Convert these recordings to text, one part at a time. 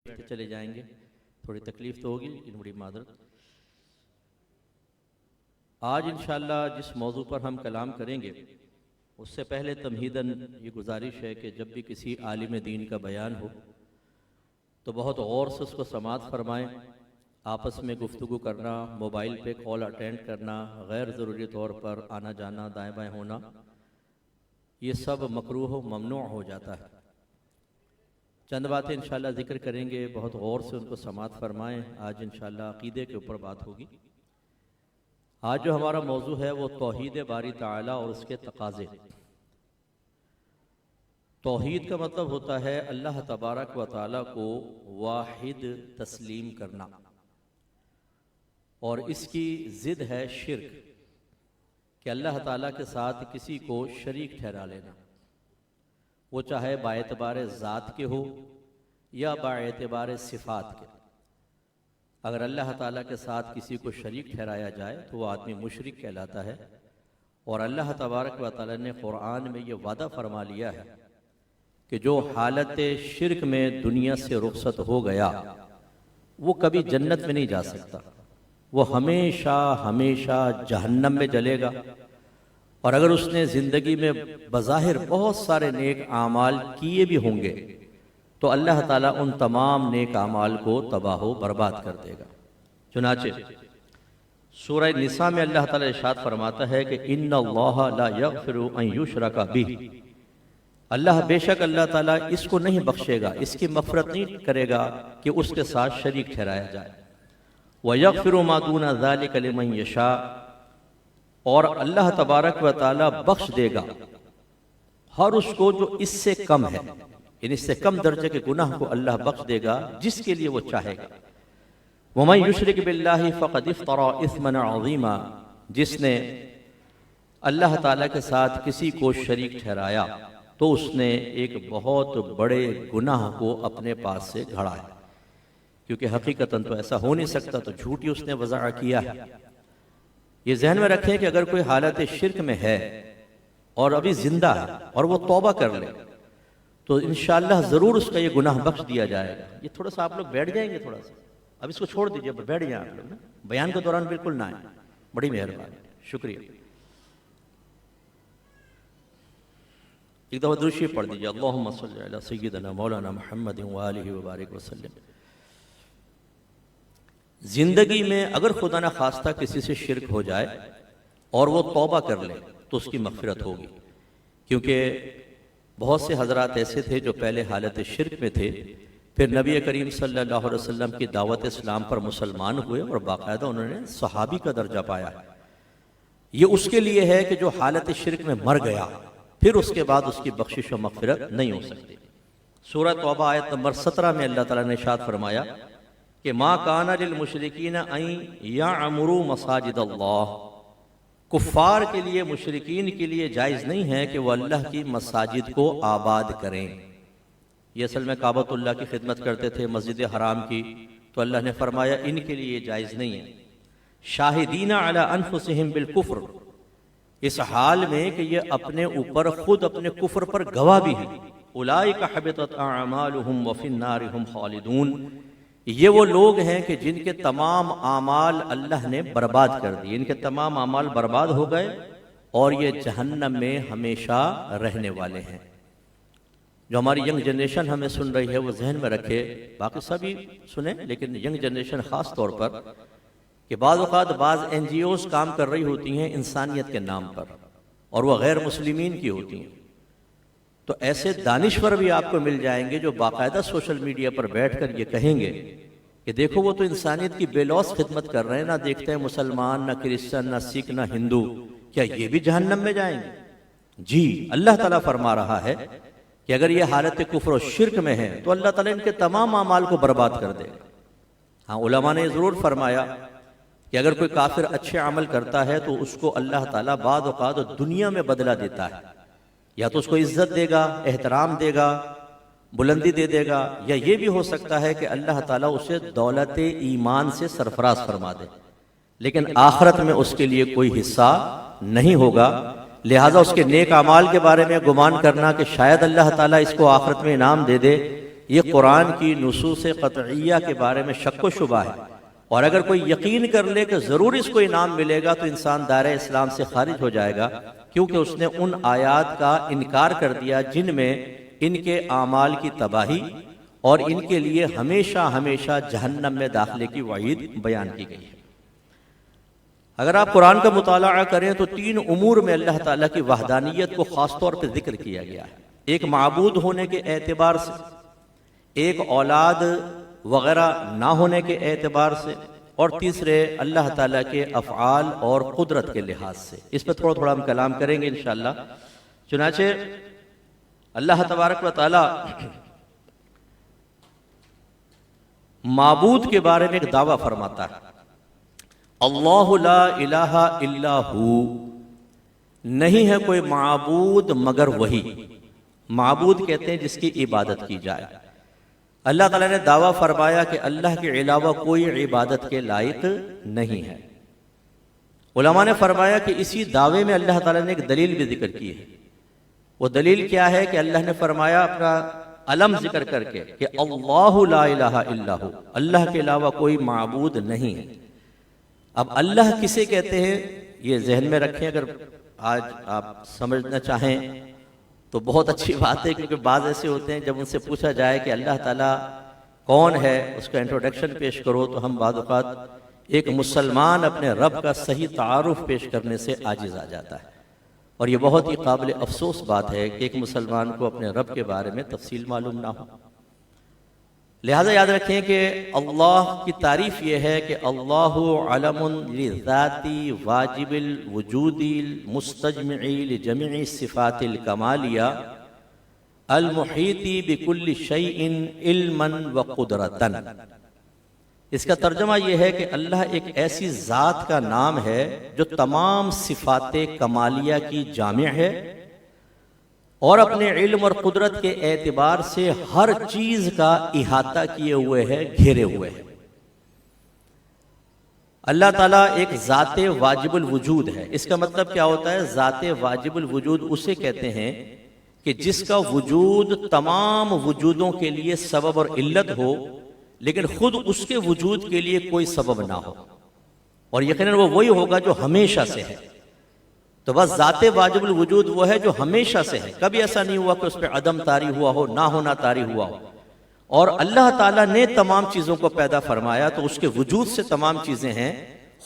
चले जाएंगे, थोड़ी तकलीफ तो होगी लेकिन बड़ी मादरत। आज इंशाअल्लाह जिस मौजू पर हम कलाम करेंगे उससे पहले तमहीदन ये गुजारिश है कि जब भी किसी आलिम दीन का बयान हो तो बहुत गौर से उसको समाअत फरमाएं। आपस में गुफ्तगू करना, मोबाइल पे कॉल अटेंड करना, गैर ज़रूरी तौर पर आना जाना, दाएं बाएं होना, ये सब मकरूह ममनू हो जाता है। चंद बातें इंशाअल्लाह ज़िक्र करेंगे, बहुत गौर से उनको समाअत फरमाएं। आज इंशाअल्लाह अक़ीदे के ऊपर बात होगी। आज जो हमारा मौजू है वो तौहीद बारी ताला और उसके तकाज़े। तौहीद का मतलब होता है अल्लाह तबारक व तआला को वाहिद तस्लीम करना, और इसकी ज़िद है शिर्क, कि अल्लाह ताला के साथ किसी को शरीक ठहरा लेना, वो चाहे बाएतबार ज़ात के हो या बाएतबार सिफ़ात के। अगर अल्लाह ताला के साथ किसी को शरीक ठहराया जाए तो वह आदमी मुशरिक कहलाता है। और अल्लाह तबारक व तआला ने क़ुरआन में ये वादा फरमा लिया है कि जो हालत शिर्क में दुनिया से रुखसत हो गया वो कभी जन्नत में नहीं जा सकता, वो हमेशा हमेशा जहन्नम में जलेगा। और अगर उसने ज़िंदगी में बज़ाहिर बहुत सारे नेक आमाल किए भी होंगे तो अल्लाह ताला उन तमाम नेक आमाल को तबाह बर्बाद कर देगा। चुनाचे सूरह निसा में अल्लाह ताला इरशाद फरमाता है कि इन्नल्लाह ला यग़फिरु अन युशरका बिही, अल्लाह बेशक अल्लाह ताला इसको नहीं बख्शेगा, इसकी मग़फ़िरत नहीं करेगा कि उसके साथ शरीक ठहराया जाए। व यग़फिरु मा दूना ज़ालिका लिमन यशा, और अल्लाह तबारक व तआला बख्श देगा हर उसको जो इससे कम है, यानी इससे कम दर्जे के गुनाह को अल्लाह बख्श देगा जिसके लिए वो चाहेगा। वमन युशरिक बिल्लाहि फ़क़द इफ़्तरा इस्मन अज़ीमा, जिसने अल्लाह ताला के साथ किसी को शरीक ठहराया तो उसने एक बहुत बड़े गुनाह को अपने पास से घड़ा है, क्योंकि हकीकतन तो ऐसा हो नहीं सकता, तो झूठ ही उसने वज़ा किया है। ये जहन में रखें कि अगर कोई हालत शिर्क में है और अभी जिंदा है और वो तौबा कर ले तो इंशाअल्लाह ज़रूर उसका ये गुनाह बख्श दिया जाएगा। ये थोड़ा सा आप लोग बैठ जाएंगे, थोड़ा सा अब इसको छोड़ दीजिए, बैठ जाए आप लोग ना, बयान के दौरान बिल्कुल ना आए। बड़ी मेहरबानी, शुक्रिया। एक दफ़ा दुरूद शरीफ पढ़ दीजिए, अल्लाहुम्मा सल्लि अला सय्यिदिना मौलाना मुहम्मद व आलिहि व बारिक वसल्लम। जिंदगी में अगर खुदा न खास्ता किसी से शिर्क हो जाए और वो तौबा कर ले तो उसकी मग़फ़िरत होगी, क्योंकि बहुत से हजरात ऐसे थे जो पहले हालत शिर्क में थे, फिर नबी करीम सल्लल्लाहु अलैहि वसल्लम की दावत इस्लाम पर मुसलमान हुए और बाकायदा उन्होंने सहाबी का दर्जा पाया। ये उसके लिए है कि जो हालत शिर्क में मर गया फिर उसके बाद उसकी बख्शिश व मग़फ़िरत नहीं हो सकती। सूरह तौबा आयत नंबर 17 में अल्लाह ताला ने इरशाद फरमाया कि मा काना लिल मुशरिकीन अन यअमुरू मसाजिद अल्लाह, कुफ़ार के लिए, मुशरिकीन के लिए जायज़ नहीं है कि वह अल्लाह की मसाजिद को आबाद करें। ये असल में काबतुल्लाह की खिदमत करते थे, मस्जिद हराम की, तो अल्लाह ने फरमाया इनके लिए जायज़ नहीं है। शाहिदीना अला अनफुसिहिम बिल कुफ्र, इस हाल में कि ये अपने ऊपर खुद अपने कुफ्र पर गवाह भी हैं। उलाइका हबितत अअमालुहुम व फिन्नारि हुम खालिदून, ये वो लोग हैं कि जिनके तमाम आमाल अल्लाह ने बर्बाद कर दिए, इनके तमाम आमाल बर्बाद हो गए और ये जहन्नम में हमेशा रहने वाले हैं। जो हमारी यंग जनरेशन हमें सुन रही है वो जहन में रखे, बाकी सभी सुने लेकिन यंग जनरेशन ख़ास तौर पर, कि बाज़ औक़ात बाज़ NGOs काम कर रही होती हैं इंसानियत के नाम पर और वह गैर मुस्लिमीन की होती हैं। तो ऐसे दानिश्वर भी आपको मिल जाएंगे जो बाकायदा सोशल मीडिया पर बैठकर ये कहेंगे कि देखो वो तो इंसानियत की बेलौस खिदमत कर रहे हैं, ना देखते हैं मुसलमान, ना क्रिश्चन, ना सिख, ना हिंदू, क्या ये भी जहन्नम में जाएंगे? जी, अल्लाह ताला फरमा रहा है कि अगर ये हालत कुफ्र और शिर्क में है तो अल्लाह ताला इनके तमाम अमाल को बर्बाद कर देगा। हाँ, उलमा ने ज़रूर फरमाया कि अगर कोई काफिर अच्छे अमल करता है तो उसको अल्लाह ताला बाद औक़ात दुनिया में बदला देता है, या तो उसको इज्जत देगा, एहतराम देगा, बुलंदी दे देगा, या ये भी हो सकता है कि अल्लाह ताला उसे दौलत ईमान से सरफराज फरमा दे, लेकिन आखिरत में उसके लिए कोई हिस्सा नहीं होगा। लिहाजा उसके नेक अमाल के बारे में गुमान करना कि शायद अल्लाह ताला इसको आखिरत में इनाम दे दे, ये कुरान की नुसूस क़तइया के बारे में शक व शुबा है, और अगर कोई यकीन कर ले कि ज़रूर इसको इनाम मिलेगा तो इंसान दायरे इस्लाम से खारिज हो जाएगा, क्योंकि उसने उन आयात का इनकार कर दिया जिनमें इनके आमाल की तबाही और इनके लिए हमेशा हमेशा जहन्नम में दाखिले की वईद बयान की गई है। अगर आप कुरान का मुताला करें तो 3 उमूर में अल्लाह ताला की वहदानियत को ख़ास तौर पर जिक्र किया गया है। एक माबूद होने के एतबार से, एक औलाद वगैरह ना होने के एतबार से, और तीसरे अल्लाह ताला के अफ़आल और कुदरत के लिहाज से। इस पर थोड़ा थोड़ा हम कलाम करेंगे इंशाअल्लाह। चुनाचे अल्लाह तबारक व तआला माबूद के बारे में एक दावा फरमाता है, अल्लाहु ला इलाहा इल्ला हू, नहीं है कोई माबूद मगर वही। माबूद कहते हैं जिसकी इबादत की जाए। अल्लाह ताला ने दावा फरमाया कि अल्लाह के अलावा कोई इबादत के लायक नहीं है। उलमा ने फरमाया कि इसी दावे में अल्लाह ताला ने एक दलील भी जिक्र की है। वो दलील क्या है कि अल्लाह ने फरमाया अपना अलम जिक्र करके कि अल्लाहु ला इलाहा इल्ला हू, अल्लाह के अलावा कोई माबूद नहीं है। अब अल्लाह किसे कहते हैं ये जहन में रखें। अगर आज आप समझना चाहें तो बहुत अच्छी बात है, क्योंकि बाज़ ऐसे होते हैं जब उनसे पूछा जाए कि अल्लाह ताला कौन है, उसका इंट्रोडक्शन पेश करो, तो हम बाद औक़ात एक मुसलमान अपने रब का सही तारुफ पेश करने से आजिज़ आ जाता है। और ये बहुत ही काबिल अफसोस बात है कि एक मुसलमान को अपने रब के बारे में तफसील मालूम ना हो। लिहाजा याद रखें कि अल्लाह की तारीफ़ ये है कि अल्लाहु अलमुन लिज़ाती वाजिबिल वजूदिल मुस्तजमिई लिजमीई सिफ़ातिल कमालिया अल मुहीती बिकुल्लि शैइन इल्मन व कुदरतन। इसका तर्जमा यह है कि अल्लाह एक ऐसी ज़ात का नाम है जो तमाम सिफ़ाते कमालिया की जामिअ है और अपने इल्म और कुदरत के एतबार से हर चीज का इहाता किए हुए है, घेरे हुए है। अल्लाह ताला एक ज़ाते वाजिबुल वजूद है। इसका मतलब क्या होता है? ज़ाते वाजिबुल वजूद उसे कहते हैं कि जिसका वजूद तमाम वजूदों के लिए सबब और इल्लत हो, लेकिन खुद उसके वजूद के लिए कोई सबब ना हो, और यकीनन वो वही होगा जो हमेशा से है। तो बस ज़ाते वाजिबुल वजूद वो है जो हमेशा से है, कभी ऐसा नहीं हुआ कि उस पर अदम तारी हुआ हो, ना होना तारी हुआ हो। और अल्लाह ताला ने तमाम चीज़ों को पैदा फरमाया तो उसके वजूद से तमाम चीज़ें हैं।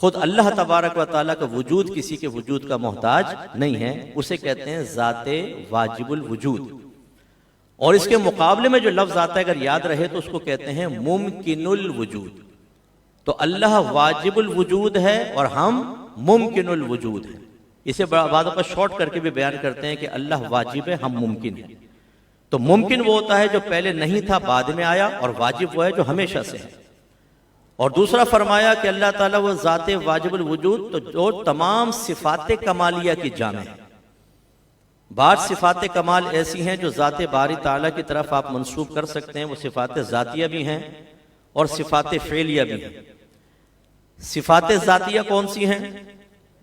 खुद अल्लाह तबारक व ताला का वजूद किसी के वजूद का मोहताज नहीं है, उसे कहते हैं ज़ाते वाजिबुल वजूद। और इसके मुकाबले में जो लफ्ज़ आता है अगर याद रहे तो उसको कहते हैं मुमकिनुल वजूद। तो अल्लाह वाजिबुल वजूद है और हम मुमकिनुल वजूद हैं। इसे बातों का शॉर्ट करके भी बयान करते हैं कि अल्लाह वाजिब है, हम मुमकिन है। तो मुमकिन वो होता है जो पहले नहीं था बाद में आया, और वाजिब वो है जो हमेशा से है। और दूसरा फरमाया कि अल्लाह ताला वो ज़ाते वाजिबुल वजूद तो जो तमाम सिफ़ाते कमालिया की जामे है। बार सिफ़ाते कमाल ऐसी हैं जो ज़ाते बारी ताला की तरफ आप मंसूब कर सकते हैं, वो सिफ़ाते ज़ातिया भी हैं और सिफ़ाते फ़ेलिया भी हैं। सिफ़ाते ज़ातिया कौन सी हैं?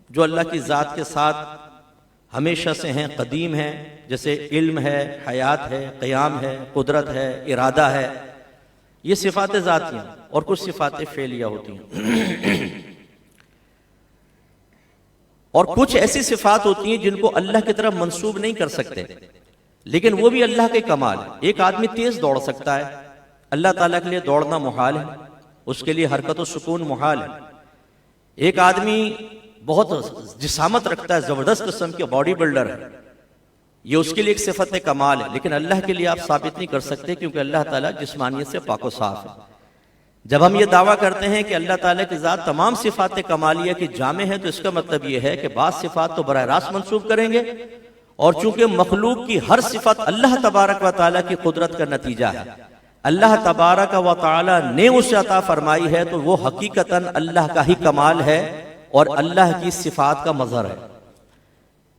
जो अल्लाह की ज़ात के साथ हमेशा से हैं, कदीम हैं, जैसे इल्म है, हयात है, क़याम है, कुदरत है, इरादा है। ये सिफ़ाते ज़ातियाँ। और कुछ सिफ़ाते फ़ेलिया होती हैं और कुछ ऐसी सिफ़ात होती हैं जिनको अल्लाह की तरफ मंसूब नहीं कर सकते, लेकिन वो भी अल्लाह के कमाल है। एक आदमी तेज़ दौड़ सकता है, अल्लाह ताला के लिए दौड़ना मुहाल है, उसके लिए हरकत और सुकून मुहाल है। एक आदमी बहुत जिसामत रखता है, जबरदस्त किस्म के बॉडी बिल्डर है, ये उसके लिए एक सिफत कमाल है, लेकिन अल्लाह के लिए आप साबित नहीं कर सकते, क्योंकि अल्लाह ताला जिस्मानियत से पाको साफ है। जब हम ये दावा करते हैं कि अल्लाह ताला की ज़ात तमाम सिफात कमालिया की जामे है, तो इसका मतलब ये है कि बाज़ सिफात तो बराह रास्त मंसूब करेंगे, और चूंकि मखलूक की हर सिफत अल्लाह तबारक व ताला की कुदरत का नतीजा है, अल्लाह तबारक व ताला ने उसे अता फरमाई है, तो वो हकीकतन अल्लाह का ही कमाल है और अल्लाह की सिफात का मज़हर है।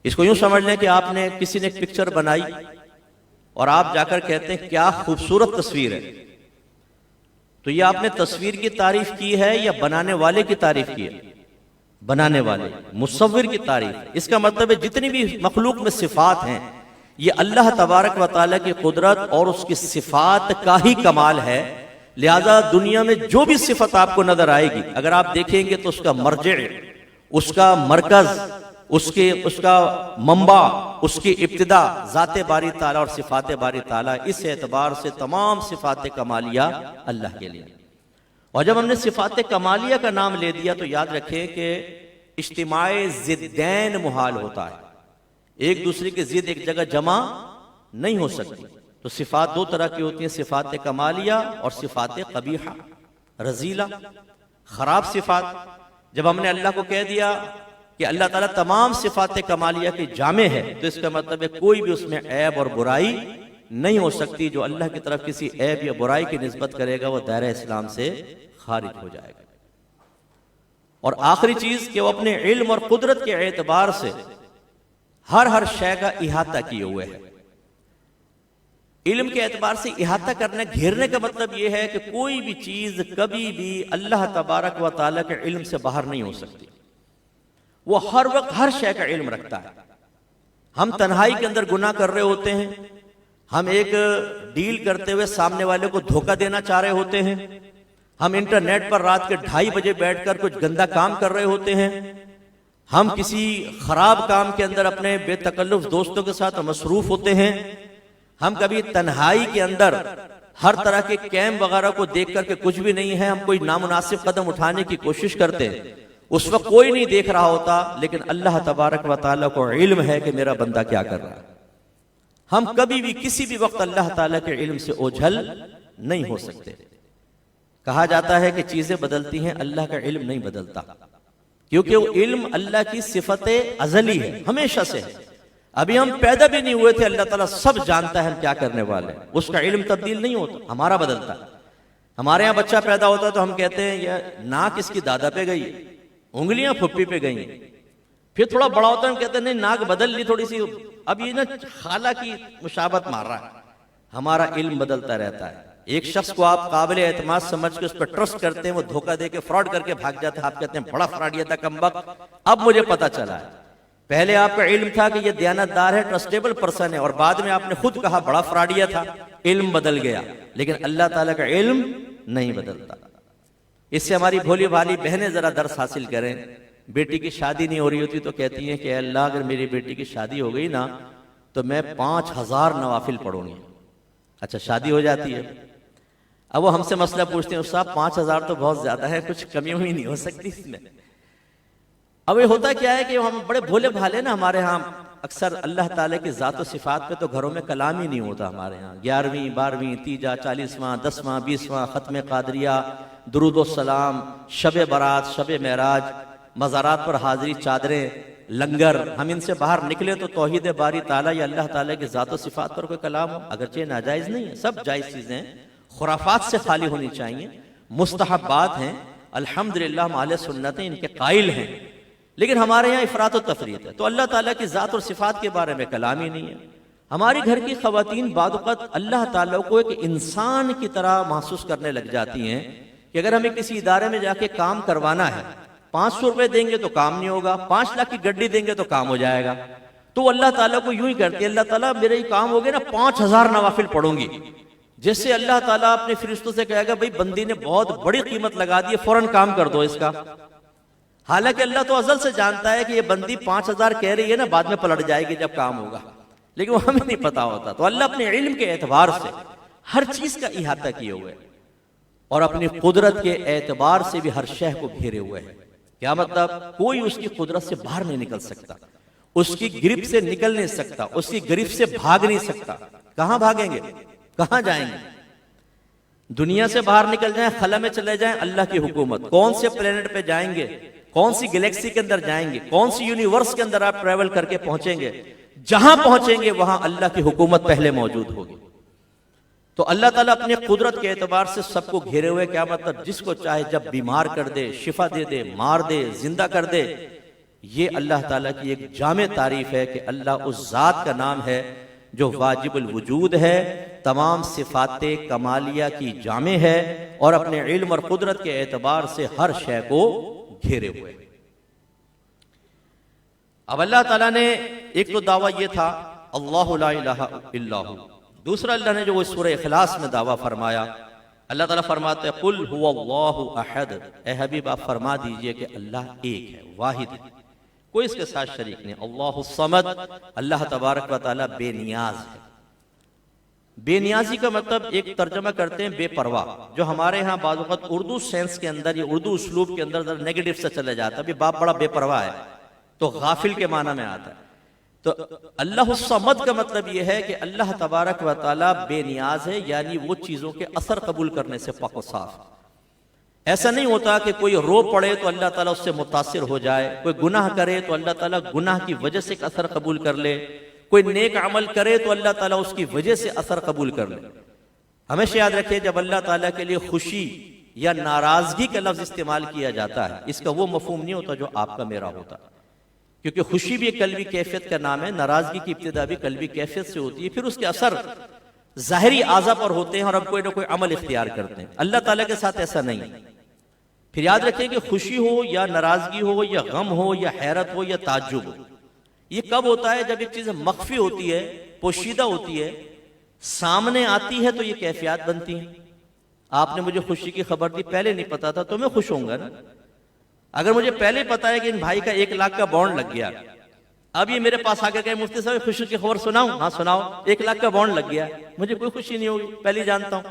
इसको यूं समझ लें कि आपने किसी ने एक पिक्चर बनाई और आप जाकर कहते हैं क्या खूबसूरत तस्वीर है, तो ये आपने तस्वीर की तारीफ की है या बनाने वाले की तारीफ की है? बनाने वाले, मुसव्विर की तारीफ। इसका मतलब है जितनी भी मखलूक में सिफात हैं, ये अल्लाह तबारक व तआला की कुदरत और उसकी सिफात का ही कमाल है। लिहाजा दुनिया में जो भी सिफत आपको नजर आएगी, अगर आप देखेंगे तो उसका मर्जे, उसका मरकज, उसका मंबा, उसकी इब्तिदा ज़ाते बारी ताला और सिफात बारी ताला। इस एतबार से तमाम सिफात कमालिया अल्लाह के लिए। और जब हमने सिफात कमालिया का नाम ले दिया तो याद रखें कि इज्तिमाए जिद्दैन मुहाल होता है, एक दूसरे की जिद एक जगह जमा नहीं हो सकती। तो सिफात दो तरह की होती हैं, सिफात कमालिया और सिफात कबीहा, रजीला, खराब सिफात। जब हमने अल्लाह को कह दिया कि अल्लाह ताला तमाम सिफात कमालिया की जामे है, तो इसका मतलब है कोई भी उसमें ऐब और बुराई नहीं हो सकती। जो अल्लाह की तरफ किसी ऐब या बुराई की निस्बत करेगा वो दायरा इस्लाम से खारिज हो जाएगा। और आखिरी चीज कि वो अपने इल्म और कुदरत के एतबार से हर शय का इहाता किए हुए है। इल्म के एतबार से इहाता करने, घेरने का मतलब यह है कि कोई भी चीज कभी भी अल्लाह तबारक व तआला के इल्म से बाहर नहीं हो सकती। वो हर वक्त हर शय का इल्म रखता है। हम तन्हाई के अंदर गुनाह कर रहे होते हैं, हम एक डील करते हुए सामने वाले को धोखा देना चाह रहे होते हैं, हम इंटरनेट पर रात के 2:30 बजे बैठकर कुछ गंदा काम कर रहे होते हैं, हम किसी खराब काम के अंदर अपने बेतकल्लुफ दोस्तों के साथ मसरूफ होते हैं, हम कभी तन्हाई के अंदर हर तरह के कैम वगैरह को देख करके कुछ भी नहीं है, हम कोई नामुनासिब कदम उठाने की कोशिश करते हैं। उस वक्त कोई नहीं देख रहा होता, लेकिन अल्लाह तबारक व तआला को इल्म है कि मेरा बंदा क्या कर रहा है। हम कभी भी किसी भी वक्त अल्लाह ताला के इल्म से ओझल नहीं हो सकते। कहा जाता है कि चीजें बदलती हैं, अल्लाह का इल्म नहीं बदलता, क्योंकि वो इल्म अल्लाह की सिफत अजली है, हमेशा से है। अभी हम पैदा भी नहीं हुए थे, अल्लाह ताला सब जानता है हम क्या करने वाले हैं। उसका इल्म तब्दील नहीं होता, हमारा बदलता है। हमारे यहाँ बच्चा पैदा होता है तो हम कहते हैं यह नाक इसकी दादा पे गई, उंगलियां फुप्पी पे गई। फिर थोड़ा बड़ा होता है, हम कहते हैं नहीं नाक बदल ली थोड़ी सी, अब ये ना खाला की मुशाबत मार रहा है। हमारा इल्म बदलता रहता है। एक शख्स को आप काबिल एतमाद समझ के उस पर ट्रस्ट करते हैं, वो धोखा दे के फ्रॉड करके भाग जाता है। आप कहते हैं बड़ा फ्रॉडिया था कमबख्त, अब मुझे पता चला है। पहले आपका इल्म था कि ये दयानतदार है, ट्रस्टेबल पर्सन है, और बाद में आपने खुद कहा बड़ा फ्रॉडिया था, इल्म बदल गया। लेकिन अल्लाह ताला का इल्म नहीं बदलता। इससे हमारी भोली भाली बहनें जरा दर्स हासिल करें। बेटी की शादी नहीं हो रही होती तो कहती हैं कि अल्लाह अगर मेरी बेटी की शादी हो गई ना तो मैं 5000 नवाफिल पढ़ूंगी। अच्छा, शादी हो जाती है, अब वो हमसे मसला पूछते हैं, साहब 5000 तो बहुत ज्यादा है, कुछ कमी हुई नहीं हो सकती इसमें। अब ये होता क्या है कि हम बड़े भोले भाले ना, हमारे यहाँ अक्सर अल्लाह ताला की ज़ात व सिफ़ात पे तो घरों में कलाम ही नहीं होता। हमारे यहाँ 11वीं 12वीं तीजा 40वां 10वां 20वां ख़त्म क़ादरिया, दुरूद सलाम, शब बारात, शब मेराज, मज़ारात पर हाजिरी, चादरें, लंगर, हम इनसे बाहर निकले तो तौहीद बारी ताला या अल्लाह ताला की ज़ात व सिफ़ात पर कोई कलाम हो, अगरचे नाजायज़ नहीं है, सब जायज़ चीज़ें, खुराफात से खाली होनी चाहिए, मुस्तहब्बात हैं। अल्हम्दुलिल्लाह हम अहले सुन्नत हैं, इनके कायल हैं। लेकिन हमारे यहाँ इफरात और तफरीत है, तो अल्लाह ताला की ज़ात और सिफ़ात के बारे में कलाम ही नहीं है। हमारी घर की ख़वातीन बादुक़त अल्लाह ताला को एक इंसान की तरह महसूस करने लग जाती हैं कि अगर हमें किसी इदारे में जाके काम करवाना है, 500 रुपए देंगे तो काम नहीं होगा, 5 लाख की गड्डी देंगे तो काम हो जाएगा। तो अल्लाह ताला को यूं ही करती है, अल्लाह ताला मेरे ही काम हो गए ना, 5000 नवाफिल पढ़ूंगी। जैसे अल्लाह ताला अपने फरिश्तों से कहेगा भाई बंदी ने बहुत बड़ी कीमत लगा दी है, फौरन काम कर दो इसका। हालांकि अल्लाह तो अजल से जानता है कि ये बंदी 5000 कह रही है ना, बाद में पलट जाएगी जब काम होगा, लेकिन वो हमें नहीं पता होता। तो अल्लाह अपने इल्म के एतबार से हर चीज का इहाता किए हुए और अपनी कुदरत के एतबार से भी हर शय को घेरे हुए है। क्या मतलब? कोई उसकी कुदरत से बाहर नहीं निकल सकता, उसकी गिरफ्त से निकल नहीं सकता, उसकी गिरफ्त से भाग नहीं सकता। कहां भागेंगे, कहां जाएंगे? दुनिया से बाहर निकल जाएं, खला में चले जाएं, अल्लाह की हुकूमत। कौन से प्लेनेट पे जाएंगे, कौन सी गैलेक्सी के अंदर जाएंगे, कौन सी यूनिवर्स के अंदर आप ट्रेवल करके पहुंचेंगे, जहां पहुंचेंगे वहां अल्लाह की हुकूमत पहले मौजूद होगी। तो अल्लाह ताला अपने कुदरत के एतबार से सबको घेरे हुए। क्या मतलब? जिसको चाहे जब बीमार कर दे, शिफा दे दे, मार दे, जिंदा कर दे। ये अल्लाह ताला की एक जामे तारीफ है कि अल्लाह उस जात का नाम है जो वाजिबुल वजूद है, तमाम सिफाते कमालिया की जामे है और अपने इल्म और कुदरत के एतबार से हर शय को घेरे हुए। अब अल्लाह ताला ने एक तो दावा यह था अल्लाहु ला इलाहा इल्ला हु। दूसरा अल्लाह ने जो वो सूरह इखलास में दावा फरमाया, अल्लाह ताला फरमाते हैं कुल हुवल्लाहु अहद, ए हबीब आप फरमा दीजिए कि अल्लाह एक है, वाहिद है, कोई इसके साथ शरीक नहीं। अल्लाहु समद, अल्लाह तबारक व तआला बेनियाज है। बेनियाजी का मतलब एक तर्जमा करते हैं बेपरवाह, जो हमारे यहाँ बाज़ वक़्त उर्दू सेंस के अंदर या उर्दू उसलूब के अंदर जरा नेगेटिव से चला जाता है, अभी बाप बड़ा बेपरवाह है, तो गाफिल के माना में आता है। तो अल्लाह समद का मतलब यह है कि अल्लाह तबारक व तआला बेनियाज है, यानी वो चीजों के असर कबूल करने से पाक व साफ। ऐसा नहीं होता कि कोई रो पड़े तो अल्लाह ताला उससे मुतासिर हो जाए, कोई गुनाह करे तो अल्लाह ताला गुनाह की वजह से एक असर कबूल कर ले, कोई नेक अमल करे तो अल्लाह ताला उसकी वजह से असर कबूल कर ले। हमेशा याद रखिए, जब अल्लाह ताला के लिए खुशी या नाराजगी का लफ्ज इस्तेमाल किया जाता है, इसका वो मफहूम नहीं होता जो आपका मेरा होता, क्योंकि खुशी भी एक कल्बी कैफियत का नाम है, नाराजगी की इब्तिदा भी कल्बी कैफियत से होती है, फिर उसके असर जाहिरी आज़ा पर होते हैं और अब कोई ना कोई अमल इख्तियार करते हैं। अल्लाह ताला के साथ ऐसा नहीं। फिर याद रखें कि खुशी हो या नाराजगी हो या गम हो या हैरत हो या ताज्जुब हो, ये कब होता है? जब एक चीज मख्फी होती है, पोशीदा होती है, सामने आती है तो ये कैफियत बनती है। आपने मुझे खुशी की खबर दी, पहले नहीं पता था तो मैं खुश होऊंगा ना। अगर मुझे पहले पता है कि इन भाई का 1 लाख का बॉन्ड लग गया, अब ये मेरे पास आकर कहे मुफ्ती साहब खुशी की खबर सुनाऊं, हाँ सुनाओ, 1 लाख का बॉन्ड लग गया, मुझे कोई खुशी नहीं होगी, पहले जानता हूं,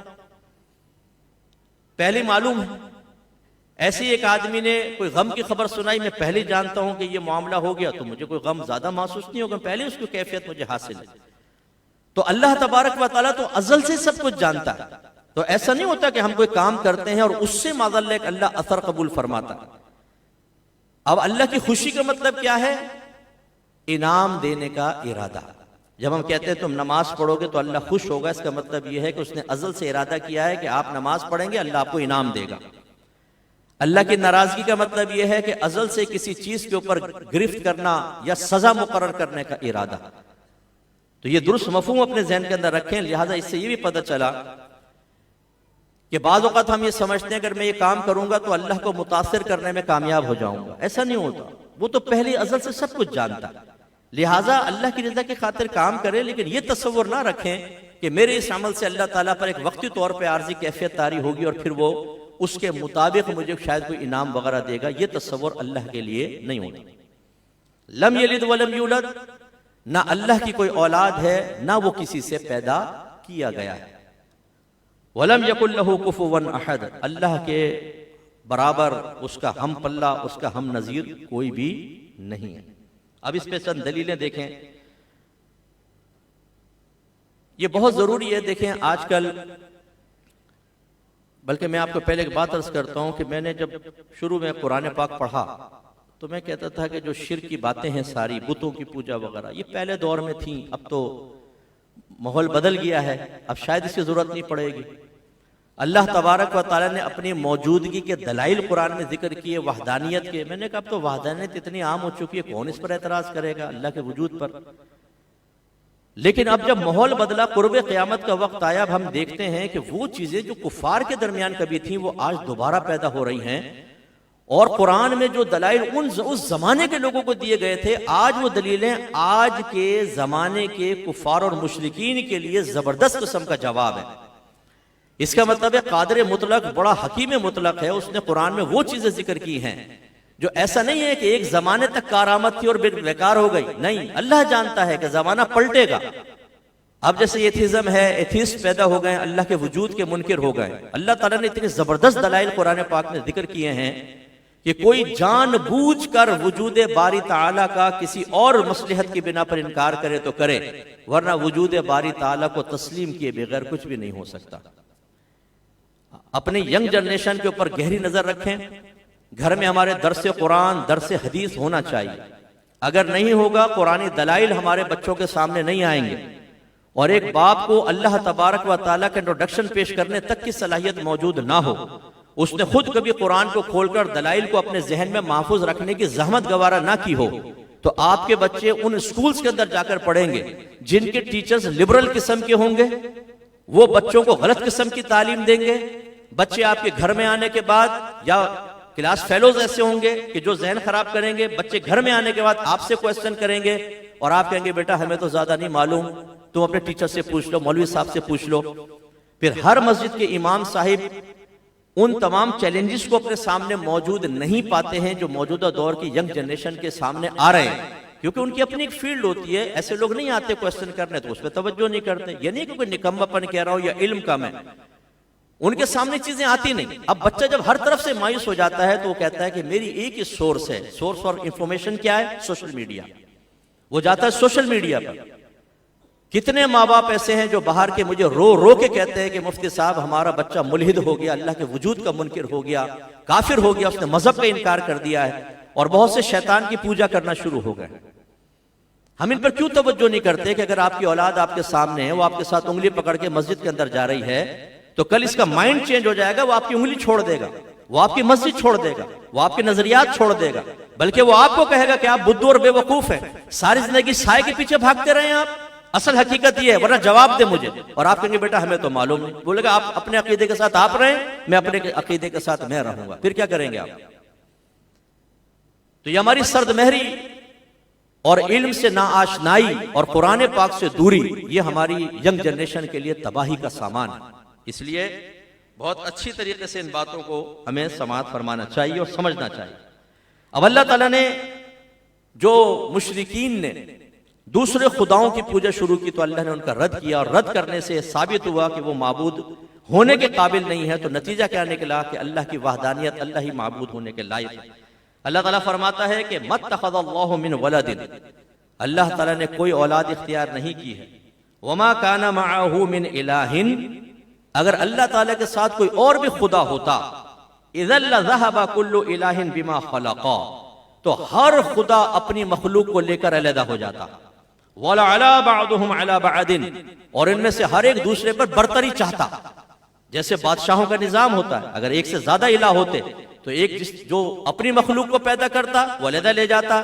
पहले मालूम है। ऐसे ही एक आदमी ने कोई गम की खबर सुनाई, मैं पहले जानता हूं कि ये मामला हो गया, तो मुझे कोई गम ज्यादा महसूस नहीं होगा, पहले उसकी कैफियत मुझे हासिल है। तो अल्लाह तबारक व तआला तो अज़ल से सब कुछ जानता है। तो ऐसा नहीं होता कि हम कोई काम करते हैं और उससे माज़ल्लक अल्लाह असर कबूल फरमाता है। अब अल्लाह की खुशी का मतलब क्या है? इनाम देने का इरादा। जब हम कहते हैं तुम नमाज पढ़ोगे तो अल्लाह खुश होगा, इसका मतलब यह है कि उसने अज़ल से इरादा किया है कि आप नमाज पढ़ेंगे, अल्लाह आपको इनाम देगा। अल्लाह की नाराजगी का मतलब यह है कि अज़ल से किसी चीज के ऊपर गिरफ्त करना या सजा मुकर्रर करने का इरादा। तो ये दुरुस्त मफहूम अपने ज़हन के अंदर रखें। लिहाजा इससे ये भी पता चला कि बाज़ औक़ात हम ये समझते हैं अगर मैं ये काम करूंगा तो अल्लाह को मुतासिर करने में कामयाब हो जाऊंगा, ऐसा नहीं होता। वो तो पहले अज़ल से सब कुछ जानता है। लिहाजा अल्लाह की रज़ा की खातिर काम करें, लेकिन ये तस्वुर ना रखें कि मेरे इस अमल से अल्लाह ताला पर एक वक्ती तौर पर आर्जी कैफियत तारी होगी और फिर वो उसके मुताबिक मुझे शायद कोई इनाम वगैरह देगा। ये तस्वुर अल्लाह के लिए नहीं होता। लम यलिद वलम यूलद, ना अल्लाह की कोई औलाद है ना वो किसी से पैदा किया गया है। वलम यकुल लहू कुफुवन अहद, अल्लाह के बराबर, उसका हम पल्ला, उसका हम नजीर कोई भी नहीं है। अब इस पे चंद दलीलें देखें, ये बहुत जरूरी है। देखें आजकल, बल्कि मैं आपको पहले एक बात अर्ज करता हूं कि मैंने जब शुरू में कुरान पाक पढ़ा तो मैं कहता था कि जो शिर्क की बातें हैं सारी, बुतों की पूजा वगैरह, ये पहले दौर में थी, अब तो माहौल बदल गया है, अब शायद इसकी जरूरत नहीं पड़ेगी। अल्लाह तबारक व तआला ने अपनी मौजूदगी के दलाइल कुरान में जिक्र किए, वहदानियत के। मैंने कहा अब तो वहदानियत इतनी आम हो चुकी है, कौन इस पर एतराज करेगा अल्लाह के वजूद पर। लेकिन अब जब माहौल बदला, कुर्ब क़यामत का वक्त आया, अब हम देखते हैं कि वो चीजें जो कुफार के दरमियान कभी थी वो आज दोबारा पैदा हो रही हैं। और कुरान में जो दलाइल उस जमाने के लोगों को दिए गए थे, आज वो दलीलें आज के जमाने के कुफार और मुशरिकीन के लिए जबरदस्त किस्म का जवाब है। इसका मतलब है कादिर मुतलक, बड़ा हकीम मुतलक है, उसने कुरान में वो चीजें जिक्र की हैं जो ऐसा नहीं है कि एक जमाने तक कारामत थी और बेकार हो गई। नहीं, अल्लाह जानता है कि जमाना पलटेगा। अब जैसे एथिज्म है, एथिस्ट पैदा हो गए, अल्लाह के वजूद के मुनकिर हो गए। अल्लाह ताला ने इतने जबरदस्त दलाइल कुरान पाक में जिक्र किए हैं कि कोई जानबूझकर वजूद बारी ताला का किसी और मसलहत की बिना पर इनकार करे तो करे, वरना वजूद बारी ताला को तस्लीम किए बगैर कुछ भी नहीं हो सकता। अपनी यंग जनरेशन के ऊपर गहरी नजर रखें। घर में हमारे दरसे कुरान, दरसे हदीस होना चाहिए। अगर नहीं होगा, कुरानी दलाइल हमारे बच्चों के सामने नहीं आएंगे। और एक बाप को अल्लाह तबारक व तआला का इंट्रोडक्शन पेश करने तक की सलाहियत मौजूद ना हो, उसने खुद कभी कुरान को खोलकर दलाइल को अपने जहन में महफूज रखने की जहमत गवारा ना की हो, तो आपके बच्चे उन स्कूल्स के अंदर जाकर पढ़ेंगे जिनके टीचर्स लिबरल किस्म के होंगे। वो बच्चों को गलत किस्म की तालीम देंगे। बच्चे आपके घर में आने के बाद, या क्लास फेलोज ऐसे होंगे कि जो जहन खराब करेंगे, बच्चे घर में आने के बाद आपसे क्वेश्चन करेंगे और आप कहेंगे बेटा हमें तो ज्यादा नहीं मालूम, तुम अपने टीचर से पूछ लो, मौलवी साहब से पूछ लो। फिर हर मस्जिद के इमाम साहिब उन तमाम चैलेंजेस को अपने सामने मौजूद नहीं पाते हैं जो मौजूदा दौर की यंग जनरेशन के सामने आ रहे हैं, क्योंकि उनकी अपनी एक फील्ड होती है। ऐसे लोग नहीं आते क्वेश्चन करने, तो उस पर तवज्जो नहीं करते। ये नहीं क्योंकि निकम्मापन कह रहा हूं या इल्म कम है, उनके सामने चीजें आती नहीं। अब बच्चा जब हर तरफ से मायूस हो जाता है तो वो कहता है कि मेरी एक ही सोर्स है, सोर्स फॉर इंफॉर्मेशन क्या है? Social media. वो जाता है सोशल मीडिया पर। कितने माँ बाप ऐसे हैं जो बाहर के मुझे रो रो के कहते हैं कि मुफ्ती साहब हमारा बच्चा मुल्हिद हो गया, अल्लाह के वजूद का मुनकिर हो गया, काफिर हो गया, उसने मजहब का इनकार कर दिया है और बहुत से शैतान की पूजा करना शुरू हो गए। हम इन पर क्यों तवज्जो नहीं करते कि अगर आपकी औलाद आपके सामने है, वो आपके साथ उंगली पकड़ के मस्जिद के अंदर जा रही है, तो कल इसका माइंड चेंज हो जाएगा, वो आपकी उंगली छोड़ देगा, वो आपकी मस्जिद छोड़ देगा, वो आपके नजरियात छोड़ देगा, बल्कि वो आपको कहेगा कि आप बुद्धू और बेवकूफ हैं, सारी जिंदगी साए के पीछे भागते रहे आप। असल हकीकत ये है, वरना जवाब दे मुझे। और आप कहेंगे बेटा हमें तो मालूम नहीं। बोलेगा आप अपने अकीदे के साथ आप रहें, मैं अपने अकीदे के साथ मैं रहूंगा। फिर क्या करेंगे आप? तो ये हमारी सर्दमहरी और इल्म से नाआशनाई और कुरान पाक से दूरी, ये हमारी यंग जनरेशन के लिए तबाही का सामान है। इसलिए बहुत अच्छी तरीके से इन बातों को हमें समाअत फरमाना चाहिए और समझना चाहिए। अब अल्लाह ताला ने जो मुशरिकीन ने दूसरे खुदाओं की पूजा शुरू की तो अल्लाह ने उनका रद्द किया, और रद्द करने से साबित हुआ कि वो माबूद होने के काबिल नहीं है। तो नतीजा क्या निकला कि अल्लाह की वहदानियत, अल्लाह ही माबूद होने के लायक है। अल्लाह ताला फरमाता है कि मत्तखज़ल्लाहु मिन वलदिन, अल्लाह ताला ने कोई औलाद इख्तियार नहीं की है। वमा काना मअहू मिन इलाहिन, अगर अल्लाह ताला के साथ कोई और भी खुदा होता, इज़ल लज़हबा कुल्लु इलाहिन बिमा खलक़ा, तो हर खुदा अपनी मखलूक को लेकर अलहदा हो जाता। वला अला बअदुहुम अला बअदिन, और इनमें से हर एक दूसरे पर बरतरी चाहता। जैसे बादशाहों का निजाम होता है, अगर एक से ज्यादा इलाह होते तो एक जो अपनी मखलूक को पैदा करता वो अलहदा ले जाता,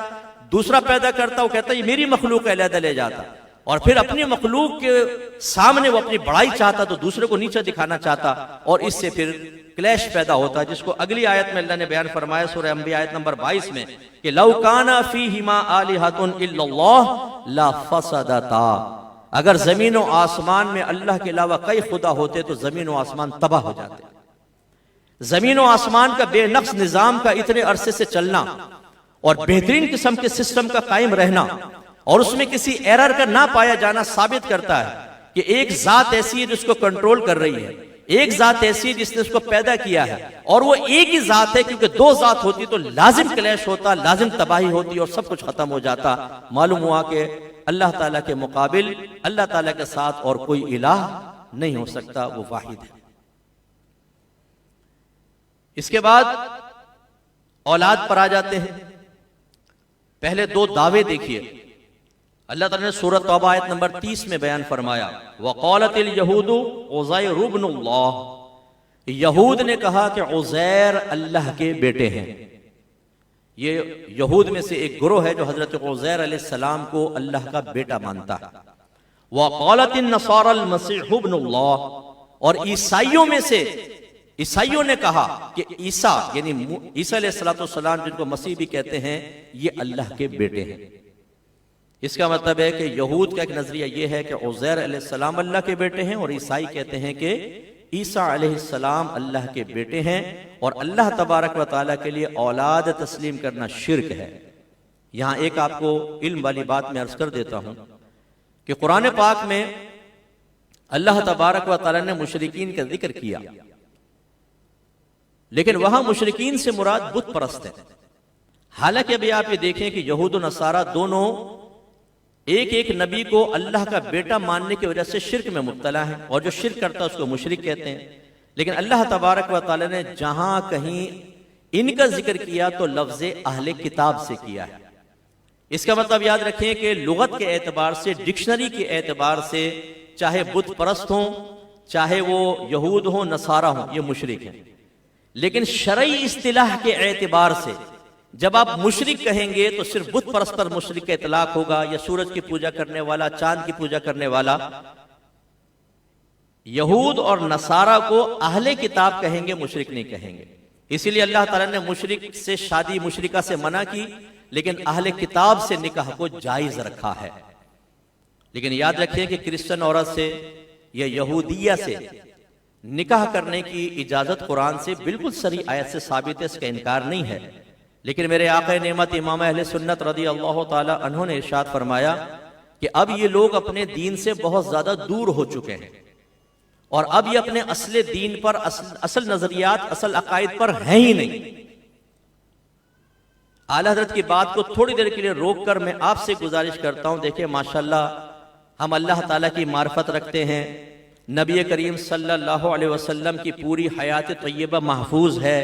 दूसरा पैदा करता वो कहता ये मेरी मखलूक अलहदा ले जाता, और फिर अपनी मखलूक के सामने वो अपनी बड़ाई चाहता तो दूसरे को नीचा दिखाना चाहता, और इससे फिर क्लैश पैदा होता है, जिसको अगली आयत में अल्लाह ने बयान फरमाया सूरह अंबिया आयत नंबर 22 में कि लौ काना फीहिमा आलिहतुन इल्लल्लाह ला फसदता, अगर जमीन और आसमान में अल्लाह के अलावा कई खुदा होते तो जमीन और आसमान तबाह हो जाते। जमीन और आसमान का बेनक्स निजाम का इतने अरसे से चलना और बेहतरीन किस्म के सिस्टम का कायम रहना और उसमें किसी एरर का ना पाया जाना साबित करता है कि एक जात ऐसी है जिसको कंट्रोल कर रही है, एक जात ऐसी है जिसने उसको पैदा किया है, और वो एक ही जात है, क्योंकि दो जात होती तो लाजिम क्लैश होता, लाजिम तबाही होती और सब कुछ खत्म हो जाता। मालूम हुआ कि अल्लाह ताला के मुकाबिल अल्लाह ताला के साथ और कोई इलाह नहीं हो सकता, वो वाहिद है। इसके बाद औलाद पर आ जाते हैं। पहले दो दावे देखिए, अल्लाह ताला ने सूरह तौबा आयत नंबर 30 में बयान फरमाया, वक़ालतिल यहूदु उज़ैर इब्नुल्लाह, यहूद ने कहा कि उज़ैर अल्लाह के बेटे हैं। ये यहूद में से एक गिरोह है जो हजरत उज़ैर अलैहिस्सलाम को अल्लाह का बेटा मानता है। वक़ालतिन नसारल मसीह इब्नुल्लाह, और ईसाइयों में से ईसाइयों ने कहा कि ईसा यानी ईसा अलैहिस्सलाम जिनको मसीह भी कहते हैं, ये अल्लाह के बेटे हैं। इसका मतलब है कि यहूद का एक नजरिया यह है कि उज़ैर अलैहिस्सलाम अल्लाह के बेटे हैं, और ईसाई कहते हैं कि ईसा अलैहिस्सलाम अल्लाह के बेटे हैं, और अल्लाह तबारक व तआला के लिए औलाद तस्लीम करना शिर्क है। यहां एक आपको इल्म वाली बात मैं अर्ज कर देता हूं कि कुरान पाक में अल्लाह तबारक व तआला ने मुशरिकीन का जिक्र किया, लेकिन वहां मुशरिकीन से मुराद बुत परस्त है। हालांकि अभी आप ये देखें कि यहूद और नसारा दोनों एक एक नबी को अल्लाह का बेटा मानने की वजह से शिर्क में मुब्तला है, और जो शिर्क करता है उसको मुशरिक कहते हैं। लेकिन अल्लाह तबारक व तआला ने जहां कहीं इनका जिक्र किया तो लफ्ज़ अहले किताब से किया है। इसका मतलब याद रखें कि लुगत के एतबार से, डिक्शनरी के एतबार से, चाहे बुत परस्त हों, चाहे वो यहूद हों, नसारा हों, ये मुशरिक हैं। लेकिन शरई इस्तिलाह के एतबार से जब आप मुशरिक कहेंगे तो सिर्फ बुत परस्त पर मुशरिक का इतलाक होगा, या सूरज की पूजा करने वाला, चांद की पूजा करने वाला। यहूद और नसारा को अहले किताब कहेंगे, मुशरिक नहीं कहेंगे। इसीलिए अल्लाह ताला ने मुशरिक से शादी मुशरिका से मना की, लेकिन अहले किताब से निकाह को जायज रखा है। लेकिन याद रखिए कि क्रिश्चियन औरत से या यहूदिया से निकाह करने की इजाजत कुरान से बिल्कुल सही आयत से साबित है, इसका इनकार नहीं है। लेकिन मेरे आक़ा नेमत इमाम अहले सुन्नत रज़ी अल्लाह ताला अन्हु ने इरशाद फरमाया कि अब ये लोग अपने दीन से बहुत ज्यादा दूर हो चुके हैं और अब ये अपने असले दीन पर, असल नजरियात, असल अकायद पर हैं ही नहीं। आला हज़रत की बात को थोड़ी देर के लिए रोक कर मैं आपसे गुजारिश करता हूं। देखिए माशाल्लाह हम अल्लाह ताला की मार्फत रखते हैं, नबी करीम सल्लल्लाहु अलैहि वसल्लम की पूरी हयात तय्यबा महफूज है,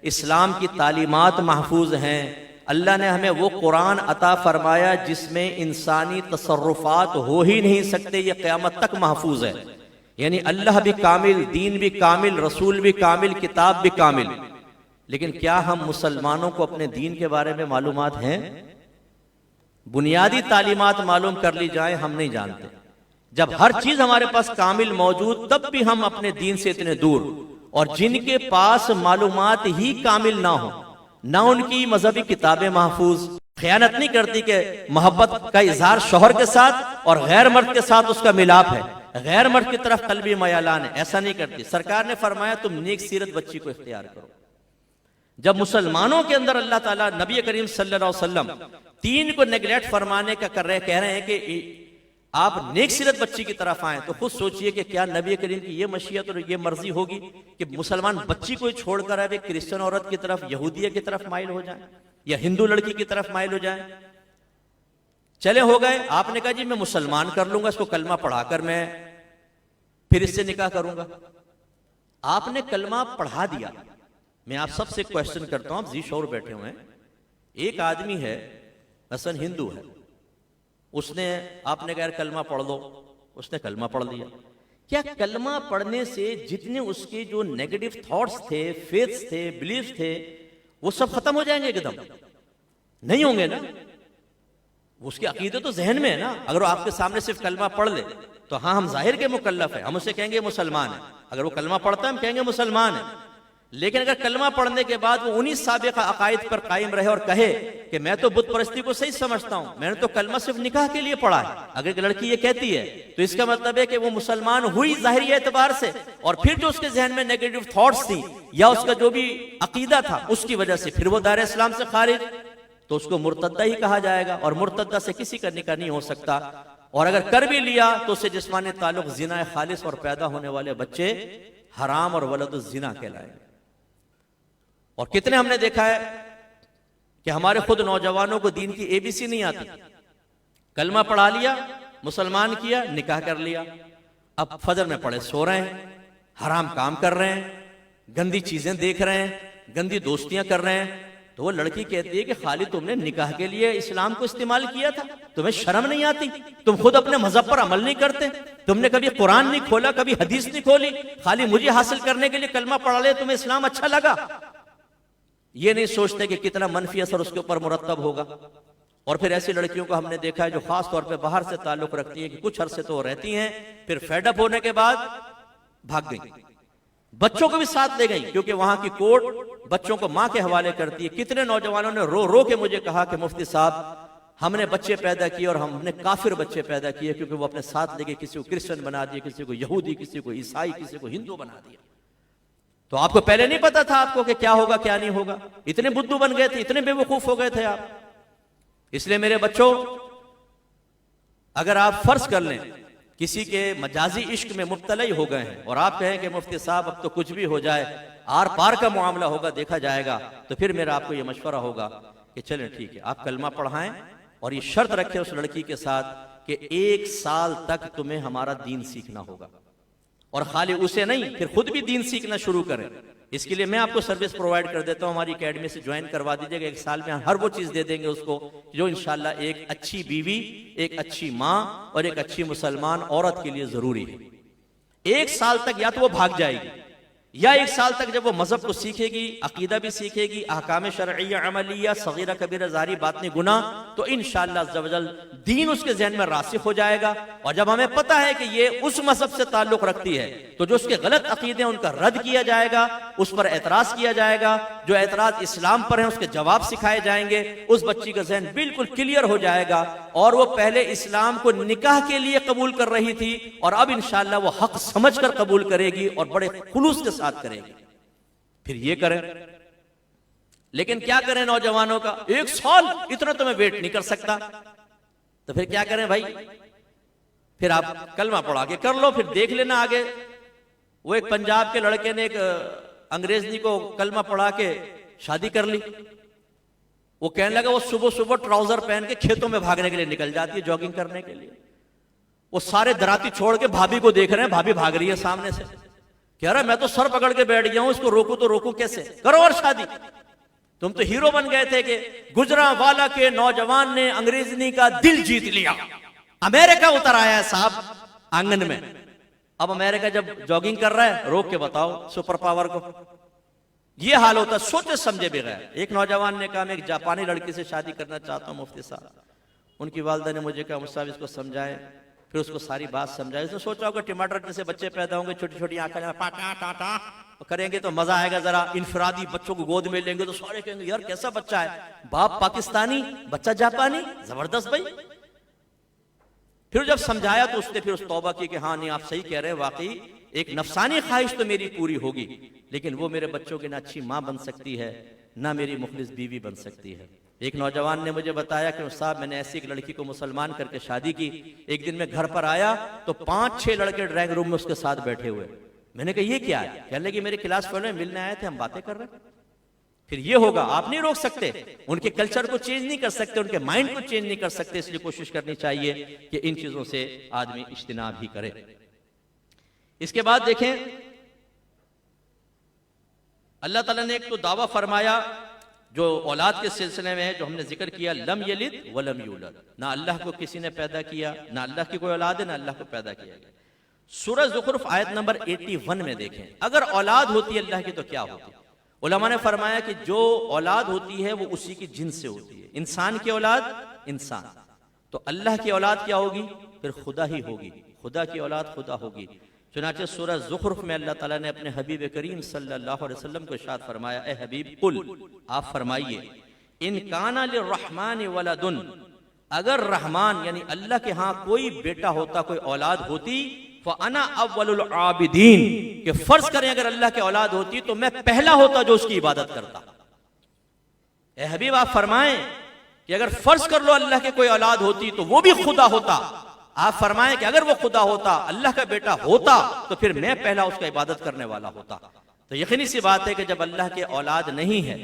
इस्लाम की तालीमात महफूज हैं। अल्लाह ने हमें वो कुरान अता फरमाया जिसमें इंसानी तसर्रुफात हो ही नहीं सकते, ये क़यामत तक महफूज है। यानी अल्लाह भी कामिल, दीन भी कामिल, रसूल भी कामिल, किताब भी कामिल। लेकिन क्या हम मुसलमानों को अपने दीन के बारे में मालूमात हैं? बुनियादी तालीमात मालूम कर ली जाए, हम नहीं जानते। जब हर चीज हमारे पास कामिल मौजूद, तब भी हम अपने दीन से इतने दूर। और जिनके पास मालूमात ही कामिल ना हो, ना उनकी मजहबी किताबें महफूज, खयानत नहीं करती कि मोहब्बत का इजहार शौहर के साथ और गैर मर्द के साथ उसका मिलाप है, गैर मर्द की तरफ कल्बी मयालान है, ऐसा नहीं करती। सरकार ने फरमाया तुम नेक सीरत बच्ची को इख्तियार करो। जब मुसलमानों के अंदर अल्लाह ताला नबी करीम सल्लल्लाहु अलैहि वसल्लम तीन को नेगलेक्ट फरमाने का कह रहे हैं कि आप नेक सीरत बच्ची की तरफ आए, तो खुद सोचिए कि क्या नबी करीम की ये मशीयत और ये मर्जी होगी कि मुसलमान बच्ची को छोड़कर अब क्रिश्चियन औरत की तरफ, यहूदिया की तरफ माइल हो जाए या हिंदू लड़की की तरफ माइल हो जाए? चले हो गए, आपने कहा जी मैं मुसलमान कर लूंगा, इसको कलमा पढ़ाकर मैं फिर इससे निकाह करूंगा। आपने कलमा पढ़ा दिया। मैं आप सबसे क्वेश्चन करता हूं, आप जी शोर बैठे हुए हैं। एक आदमी है, मसलन हिंदू है, उसने, आपने कहा कलमा पढ़ लो, उसने कलमा पढ़ लिया। क्या कलमा पढ़ने से जितने उसके जो नेगेटिव थॉट्स थे, फेथ्स थे, बिलीफ थे, वो सब खत्म हो जाएंगे? एकदम नहीं होंगे ना। उसके अकीदे तो जहन में है ना। अगर वो आपके सामने सिर्फ कलमा पढ़ ले तो हाँ हम जाहिर के मुकल्लफ है, हम उसे कहेंगे मुसलमान है। अगर वो कलमा पढ़ता है हम कहेंगे मुसलमान है। लेकिन अगर कलमा पढ़ने के बाद वो उन्हीं साबिक़ा अकायद पर कायम रहे और कहे कि मैं तो बुत परस्ती को सही समझता हूं, मैंने तो कलमा सिर्फ निकाह के लिए पढ़ा है, अगर एक लड़की ये कहती है तो इसका मतलब है कि वो मुसलमान हुई ज़ाहिरी एतबार से, और फिर जो उसके जहन में नेगेटिव थॉट्स थी या उसका जो भी अकीदा था उसकी वजह से फिर वो दायरे इस्लाम से खारिज, तो उसको मुर्तद्दा ही कहा जाएगा। और मुर्तद्दा से किसी का निकाह नहीं हो सकता। और अगर कर भी लिया तो उससे जिस्मानी ताल्लुक जिना खालिस और पैदा होने वाले बच्चे हराम और वलदुज़ जिना कहलाएंगे। और कितने हमने देखा है कि हमारे खुद नौजवानों को दीन की एबीसी नहीं आती, कलमा पढ़ा लिया, मुसलमान किया, निकाह कर लिया, अब फजर में पड़े सो रहे हैं, हराम काम कर रहे हैं, गंदी चीजें देख रहे हैं, गंदी दोस्तियां कर रहे हैं। तो वो लड़की कहती है कि खाली तुमने निकाह के लिए इस्लाम को इस्तेमाल किया था, तुम्हें शर्म नहीं आती? तुम खुद अपने मजहब पर अमल नहीं करते, तुमने कभी कुरान नहीं खोला, कभी हदीस नहीं खोली, खाली मुझे हासिल करने के लिए कलमा पढ़ा ले, तुम्हें इस्लाम अच्छा लगा। ये नहीं सोचते कि कितना मनफी असर उसके ऊपर मुरतब होगा। और फिर ऐसी लड़कियों को हमने देखा है जो खास तौर पे बाहर से ताल्लुक रखती है कि कुछ अरसे तो रहती हैं, फिर फेडअप होने के बाद भाग गई, बच्चों को भी साथ ले गई, क्योंकि वहां की कोर्ट बच्चों को मां के हवाले करती है। कितने नौजवानों ने रो रो के मुझे कहा कि मुफ्ती साहब हमने बच्चे पैदा किए और हमने काफिर बच्चे पैदा किए, क्योंकि वो अपने साथ लेके किसी को क्रिश्चियन बना दिए, किसी को यहूदी, किसी को ईसाई, किसी को हिंदू बना दिया। तो आपको पहले नहीं पता था आपको कि क्या होगा क्या नहीं होगा? इतने बुद्धू बन गए थे, इतने बेवकूफ हो गए थे आप। इसलिए मेरे बच्चों, अगर आप फर्ज कर लें किसी के मजाजी इश्क में मुब्तला ही हो गए हैं और आप कहें कि मुफ्ती साहब अब तो कुछ भी हो जाए, आर पार का मामला होगा, देखा जाएगा, तो फिर मेरा आपको यह मशवरा होगा कि चलें ठीक है, आप कलमा पढ़ाएं और ये शर्त रखें उस लड़की के साथ कि 1 साल तक तुम्हें हमारा दीन सीखना होगा। और खाली उसे नहीं, फिर खुद भी दीन सीखना शुरू करें। इसके लिए मैं आपको सर्विस प्रोवाइड कर देता हूं, हमारी एकेडमी से ज्वाइन करवा दीजिएगा। 1 साल में हर वो चीज दे देंगे उसको जो इंशाल्लाह एक अच्छी बीवी, एक अच्छी माँ और एक अच्छी मुसलमान औरत के लिए जरूरी है। 1 साल तक या तो वो भाग जाएगी, या 1 साल तक जब वो मजहब को सीखेगी, अकीदा भी सीखेगी, अहकाम शरइया अमलिया सगीरा कबीरा ज़ाहिरी बातिनी गुनाह, तो इंशाअल्लाह अज़्ज़ा वजल दीन उसके जहन में रासिख हो जाएगा। और जब हमें पता है कि ये उस मजहब से ताल्लुक रखती है, तो जो उसके गलत अकीदे हैं उनका रद्द किया जाएगा, उस पर एतराज किया जाएगा, जो एतराज इस्लाम पर है उसके जवाब सिखाए जाएंगे, उस बच्ची का जहन बिल्कुल क्लियर हो जाएगा। और वो पहले इस्लाम को निकाह के लिए कबूल कर रही थी और अब इंशाअल्लाह वो हक समझकर कबूल करेगी और बड़े खुलूस के साथ करेगी। फिर ये करें, लेकिन क्या करें नौजवानों का, 1 साल इतना तो मैं वेट नहीं कर सकता, तो फिर क्या करें भाई? फिर आप कलमा पढ़ा के कर लो, फिर देख लेना आगे। वो एक पंजाब के लड़के ने एक अंग्रेजनी को कलमा पढ़ा के शादी कर ली। वो कहने लगा वो सुबह सुबह ट्राउजर पहन के खेतों में भागने के लिए निकल जाती है, जॉगिंग करने के लिए। वो सारे दराती छोड़ के भाभी को देख रहे हैं, भाभी भाग रही है सामने से, कह रहा मैं तो सर पकड़ के बैठ गया हूं, इसको रोकू तो रोकू कैसे, करो और शादी। तुम तो हीरो बन गए थे कि गुजरांवाला के नौजवान ने अंग्रेजनी का दिल जीत लिया, अमेरिका उतर आया है साहब आंगन में। अब अमेरिका जब जॉगिंग कर रहा है, रोक के बताओ सुपर पावर को। ये हाल होता, सोचे समझे बगैर। एक नौजवान ने कहा मैं एक जापानी लड़की से शादी करना चाहता हूं मुफ्ती साहब। उनकी वालिदा ने मुझे कहा मुफ्ती साहब इसको समझाएं। फिर उसको सारी बात समझाई। उसने सोचा होगा टमाटर जैसे बच्चे पैदा होंगे, छोटी छोटी आंखें पाटा टाटा करेंगे तो मजा आएगा, जरा इनफरादी बच्चों को गोद में लेंगे तो सारे कहेंगे यार कैसा बच्चा है, बाप पाकिस्तानी बच्चा जापानी, जबरदस्त भाई। फिर जब समझाया तो उसने फिर उस तौबा की कि हाँ नहीं आप सही कह रहे हैं, वाकई एक नफसानी ख्वाहिश तो मेरी पूरी होगी, लेकिन वो मेरे बच्चों की ना अच्छी माँ बन सकती है ना मेरी मुखलिस बीवी बन सकती है। एक नौजवान ने मुझे बताया कि साहब मैंने ऐसी एक लड़की को मुसलमान करके शादी की, एक दिन मैं घर पर आया तो 5-6 लड़के ड्राइंग रूम में उसके साथ बैठे हुए। मैंने कहा ये क्या है? कहने लगी मेरे क्लास फेलो में मिलने आए थे, हम बातें कर रहे हैं। फिर ये होगा, आप नहीं रोक सकते, उनके कल्चर को चेंज नहीं कर सकते, उनके माइंड को चेंज नहीं कर सकते, इसलिए कोशिश करनी चाहिए कि इन चीजों से आदमी इज्तिनाब ही करे। इसके बाद देखें अल्लाह ताला ने एक तो दावा फरमाया जो औलाद के सिलसिले में है, जो हमने जिक्र किया, लम यलिद वलम यूलद, ना अल्लाह को किसी ने पैदा किया, ना अल्लाह की कोई औलाद है, ना अल्लाह को पैदा किया गया। सूरह ज़ुखरुफ आयत नंबर 81 में देखें, अगर औलाद होती है अल्लाह की तो क्या होती है? उलमा ने फरमाया कि जो औलाद होती है वो उसी की जिन्स से होती है। इंसान की औलाद इंसान, तो अल्लाह की औलाद क्या होगी? फिर खुदा ही होगी, खुदा की औलाद खुदा होगी। चुनाचे सूरह ज़ुखरुफ में अल्लाह ताला ने अपने हबीब करीम सल्लल्लाहु अलैहि वसल्लम को इरशाद फरमाया, ए हबीब कुल, आप फरमाइए, इन काना लिर्रहमान वलदुन, अगर रहमान यानी अल्लाह के यहाँ कोई बेटा होता, कोई औलाद होती, फ़अना अव्वलुल आबिदीन, कि फर्ज करें अगर अल्लाह की औलाद होती तो मैं पहला होता जो उसकी इबादत करता। ए हबीब आप फरमाएं कि अगर फर्ज कर लो अल्लाह के कोई औलाद होती तो वो भी खुदा होता, आप फरमाएं कि अगर वो खुदा होता, अल्लाह का बेटा होता, तो फिर मैं पहला उसका इबादत करने वाला होता। तो यकीनी सी बात है कि जब अल्लाह के औलाद नहीं है,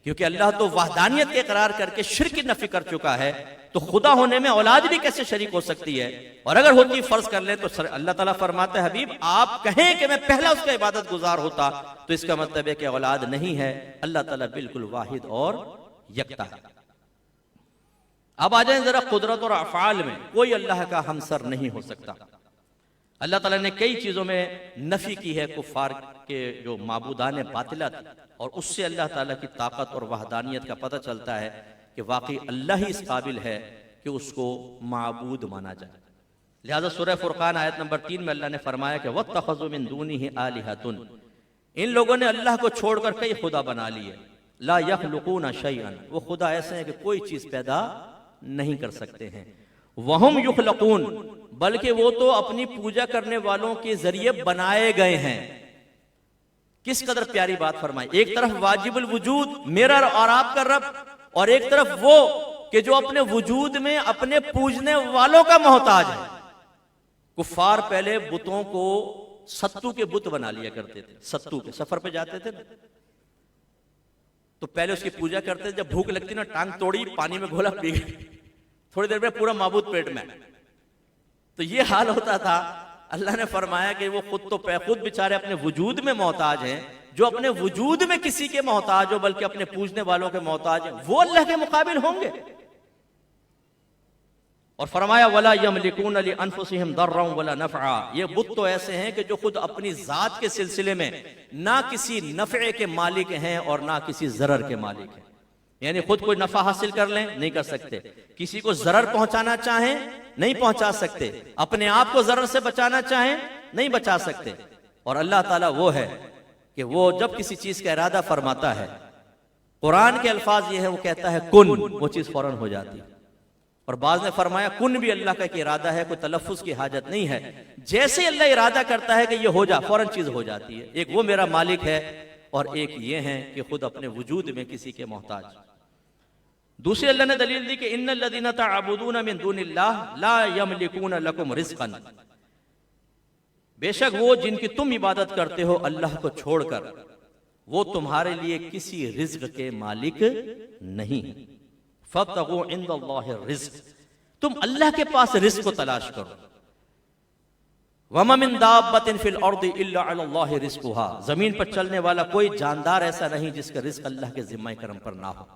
क्योंकि अल्लाह तो वहदानियत के इकरार करके शिर्क की नफी कर चुका है, तो खुदा होने में औलाद भी कैसे शरीक हो सकती है? और अगर होती फर्ज कर ले तो अल्लाह ताला फरमाता है, हबीब आप कहें कि मैं पहला उसका इबादत गुजार होता, तो इसका मतलब है कि औलाद नहीं है, अल्लाह ताला बिल्कुल वाहिद और यकता है। अब आ जाए जरा कुदरत और अफ़आल में, कोई अल्लाह का हमसर नहीं हो सकता। अल्लाह ताला ने कई चीजों में नफी की है कुफार के जो माबूदान बातिलत, और उससे अल्लाह ताला की ताकत और वहदानियत का पता चलता है कि वाकई अल्लाह ही इस काबिल है कि उसको माबूद माना जाए। लिहाजा सूरह फुरकान आयत नंबर 3 में अल्लाह ने फरमाया कि वत्तखज़ू मिन दूनिही आलिहतुन, इन लोगों ने अल्लाह को छोड़कर कई खुदा बना लिए, ला यख़्लुक़ूना शैअन, वो खुदा ऐसे हैं कि कोई चीज पैदा नहीं कर सकते हैं, वहुम युख़्लक़ून, बल्कि वो तो अपनी पूजा करने वालों के जरिए बनाए गए हैं। किस कदर प्यारी बात फरमाई, एक तरफ वाजिबुल वजूद मेरा और आपका रब, और एक तरफ वो कि जो अपने वजूद में अपने पूजने वालों का मोहताज है। कुफार पहले बुतों को सत्तू के बुत बना लिया करते थे, सत्तू के सफर पे जाते थे ना, तो पहले उसकी पूजा करते थे, जब भूख लगती ना टांग तोड़ी, पानी में घोला, पी गई, थोड़ी देर में पूरा माबूद पेट में। तो ये हाल होता था। अल्लाह ने फरमाया कि वो खुद तो खुद बेचारे अपने वजूद में मोहताज हैं, जो अपने वजूद में किसी के मोहताज हो बल्कि अपने पूजने वालों के मोहताज हैं, वो अल्लाह के मुकाबिल होंगे? और फरमाया वला यमलिकून लि अनफुसिहिम दर्रन वला नफ़अ, ये बुत तो ऐसे हैं कि जो खुद अपनी जात के सिलसिले में ना किसी नफ़े के मालिक हैं और ना किसी जरर के मालिक हैं। यानी खुद कोई नफा हासिल कर लें नहीं कर सकते, किसी को जरर पहुंचाना चाहें नहीं पहुंचा सकते, अपने आप को जरर से बचाना चाहें नहीं बचा सकते। और अल्लाह ताला वो है कि वो जब किसी चीज का इरादा फरमाता है, कुरान के अल्फाज ये है, वो कहता है कुन, वो चीज फौरन हो जाती है। और बाज ने फरमाया कुन भी अल्लाह का इरादा है, कोई तलफ्फुज की हाजत नहीं है। जैसे अल्लाह इरादा करता है कि ये हो जा, फौरन चीज हो जाती है। एक वो मेरा मालिक है और एक ये है कि खुद अपने वजूद में किसी के मोहताज। दूसरी अल्लाह ने दलील दी कि इन्नल लज़ीना तअबुदूना मिन दूनिल्लाह ला यमलिकूना लकुम रिज़्क़न, बेशक वो जिनकी तुम इबादत करते हो अल्लाह को छोड़कर, वो तुम्हारे लिए किसी रिज्क के मालिक नहीं। फब्तगू इंदल्लाहि रिज़्क़, तुम अल्लाह के पास रिज्क को तलाश करो। वमा मिन दाब्बतिन फिल अर्दि इल्ला अलल्लाहि रिज़्क़ुहा, जमीन पर चलने वाला कोई जानदार ऐसा नहीं जिसका रिज्क अल्लाह के जिम्मा करम पर ना हो।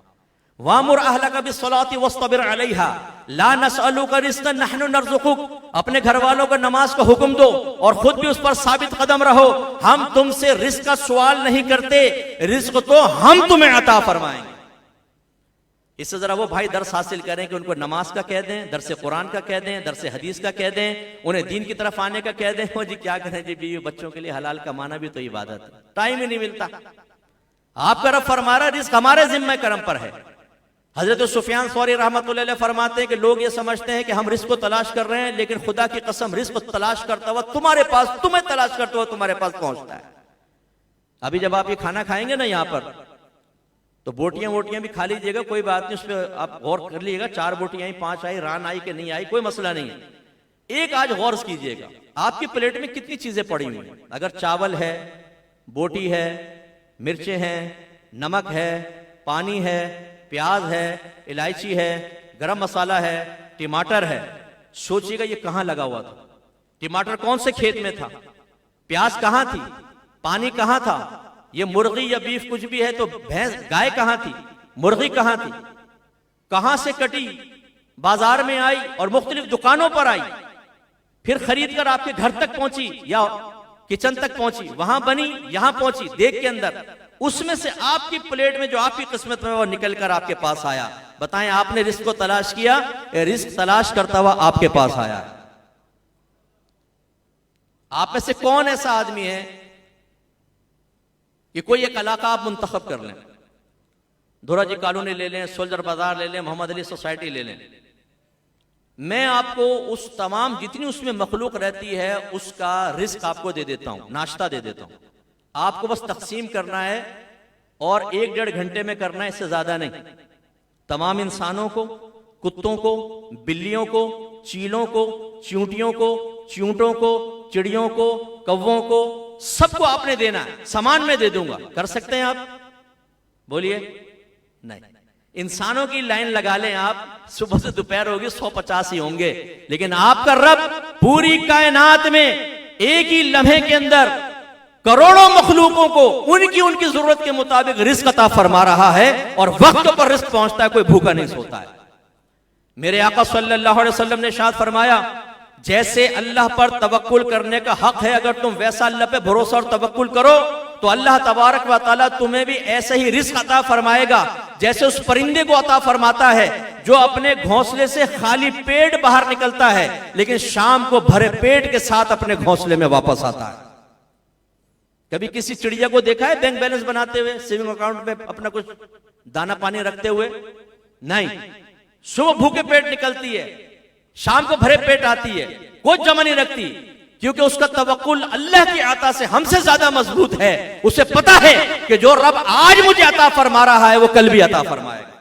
वामुर अहलका बिस्सलाति वस्तबिर अलैहा ला नसअलुका रिज़्क़न नहनु नरज़ुकुक, अपने घर वालों को नमाज का हुक्म दो और खुद भी उस पर साबित कदम रहो। हम तुमसे रिज़्क़ का सवाल नहीं करते, रिज़्क़ तो हम तुम्हें अता फरमाएंगे। इससे जरा वो भाई दर्स हासिल करें कि उनको नमाज का कह दें, दर्स कुरान का कह दें, दर्स हदीस का कह दें, उन्हें दीन की तरफ आने का कह दें। वो जी क्या करें जी, बीवी बच्चों के लिए हलाल कमाना भी तो इबादत है, टाइम ही नहीं मिलता। आपका रब फरमा रहा रिज़्क़ हमारे जिम्मे करम पर है। हजरत सुफियान सौरी रहमतुल्लाह अलैह फरमाते हैं कि लोग ये समझते हैं कि हम रिज़्क़ को तलाश कर रहे हैं, लेकिन खुदा की कसम रिज़्क़ को तलाश करता हुआ तुम्हारे पास, तुम्हें तलाश करता हुआ तुम्हारे पास पहुंचता है। अभी जब आप ये खाना खाएंगे ना यहाँ पर, तो बोटियां वोटियां भी खा लीजिएगा, कोई बात नहीं, उस पर आप गौर कर लीजिएगा। 4 बोटियां आई, 5 आई, रान आई कि नहीं आई, कोई मसला नहीं है। एक आज गौर कीजिएगा आपकी प्लेट में कितनी चीजें पड़ी हुई हैं। अगर चावल है, बोटी है, मिर्चें हैं, नमक है, पानी है, प्याज है, इलायची है, गरम मसाला है, टमाटर है। सोचिएगा ये कहां लगा हुआ था? टमाटर कौन से खेत में था? प्याज कहां थी? पानी कहां था? ये मुर्गी या बीफ कुछ भी है तो भैंस गाय कहां थी? मुर्गी कहां थी? कहां से कटी, बाजार में आई और मुख्तलिफ दुकानों पर आई, फिर खरीद कर आपके घर तक पहुंची या किचन तक पहुंची, वहां बनी, यहां पहुंची, देख के अंदर, उसमें से आपकी प्लेट में जो आपकी किस्मत में वो निकल कर आपके पास आया। बताएं आपने रिज़्क़ को तलाश किया या रिज़्क़ तलाश करता हुआ आपके पास आया? आप में से कौन ऐसा आदमी है कि कोई एक इलाका आप मुंतखब कर लें, धोराजी कॉलोनी ले लें, सोल्जर बाजार ले लें, मोहम्मद अली सोसाइटी ले लें, मैं आपको उस तमाम जितनी उसमें मखलूक रहती है उसका रिज़्क़ आपको दे देता हूं, नाश्ता दे देता हूं। आपको बस तकसीम करना है और 1-1.5 घंटे में करना है, इससे ज्यादा नहीं। तमाम इंसानों को, कुत्तों को, बिल्लियों को, चीलों को, चींटियों को, चींटों को, चिड़ियों को, कौवों को, सबको आपने देना है। सामान में दे दूंगा, कर सकते हैं आप? बोलिए नहीं। इंसानों की लाइन लगा लें आप, सुबह से दोपहर होगी 150 ही होंगे, लेकिन आपका रब पूरी कायनात में एक ही लम्हे के अंदर करोड़ों मखलूकों को उनकी जरूरत के मुताबिक रिज़्क़ अता फरमा रहा है और वक्त पर रिज़्क़ पहुंचता है, कोई भूखा नहीं सोता है। मेरे आका सल्लल्लाहु अलैहि वसल्लम ने इरशाद फरमाया, जैसे अल्लाह पर तवक्कुल करने का हक है, अगर तुम वैसा अल्लाह पे भरोसा और तवक्कुल करो तो अल्लाह तबारक व तआला तुम्हें भी ऐसे ही रिज़्क़ अता फरमाएगा जैसे उस परिंदे को अता फरमाता है जो अपने घोंसले से खाली पेट बाहर निकलता है, लेकिन शाम को भरे पेट के साथ अपने घोंसले में वापस आता है। कभी किसी चिड़िया को देखा है बैंक बैलेंस बनाते हुए, सेविंग अकाउंट में अपना कुछ दाना पानी रखते हुए? नहीं। सुबह भूखे पेट निकलती है, शाम को भरे पेट आती है, कोई जमा नहीं रखती, क्योंकि उसका तवक्कुल अल्लाह की अता से हमसे ज्यादा मजबूत है। उसे पता है कि जो रब आज मुझे अता फरमा रहा है वो कल भी अता फरमाएगा।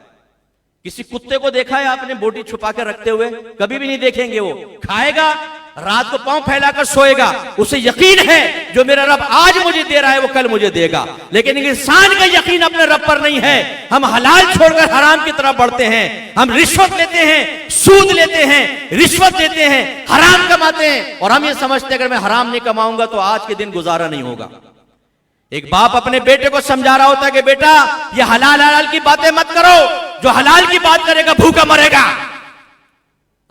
किसी कुत्ते को देखा है आपने बोटी छुपा कर रखते हुए? कभी भी नहीं देखेंगे। वो खाएगा, रात को पांव फैलाकर सोएगा, उसे यकीन है जो मेरा रब आज मुझे दे रहा है वो कल मुझे देगा। लेकिन इंसान का यकीन अपने रब पर नहीं है। हम हलाल छोड़कर हराम की तरफ बढ़ते हैं, हम रिश्वत लेते हैं, सूद लेते हैं, रिश्वत लेते हैं, हराम कमाते हैं और हम ये समझते हैं अगर मैं हराम नहीं कमाऊंगा तो आज के दिन गुजारा नहीं होगा। एक बाप अपने बेटे को समझा रहा होता है कि बेटा ये हलाल हलाल की बातें मत करो, जो हलाल की बात करेगा भूखा मरेगा।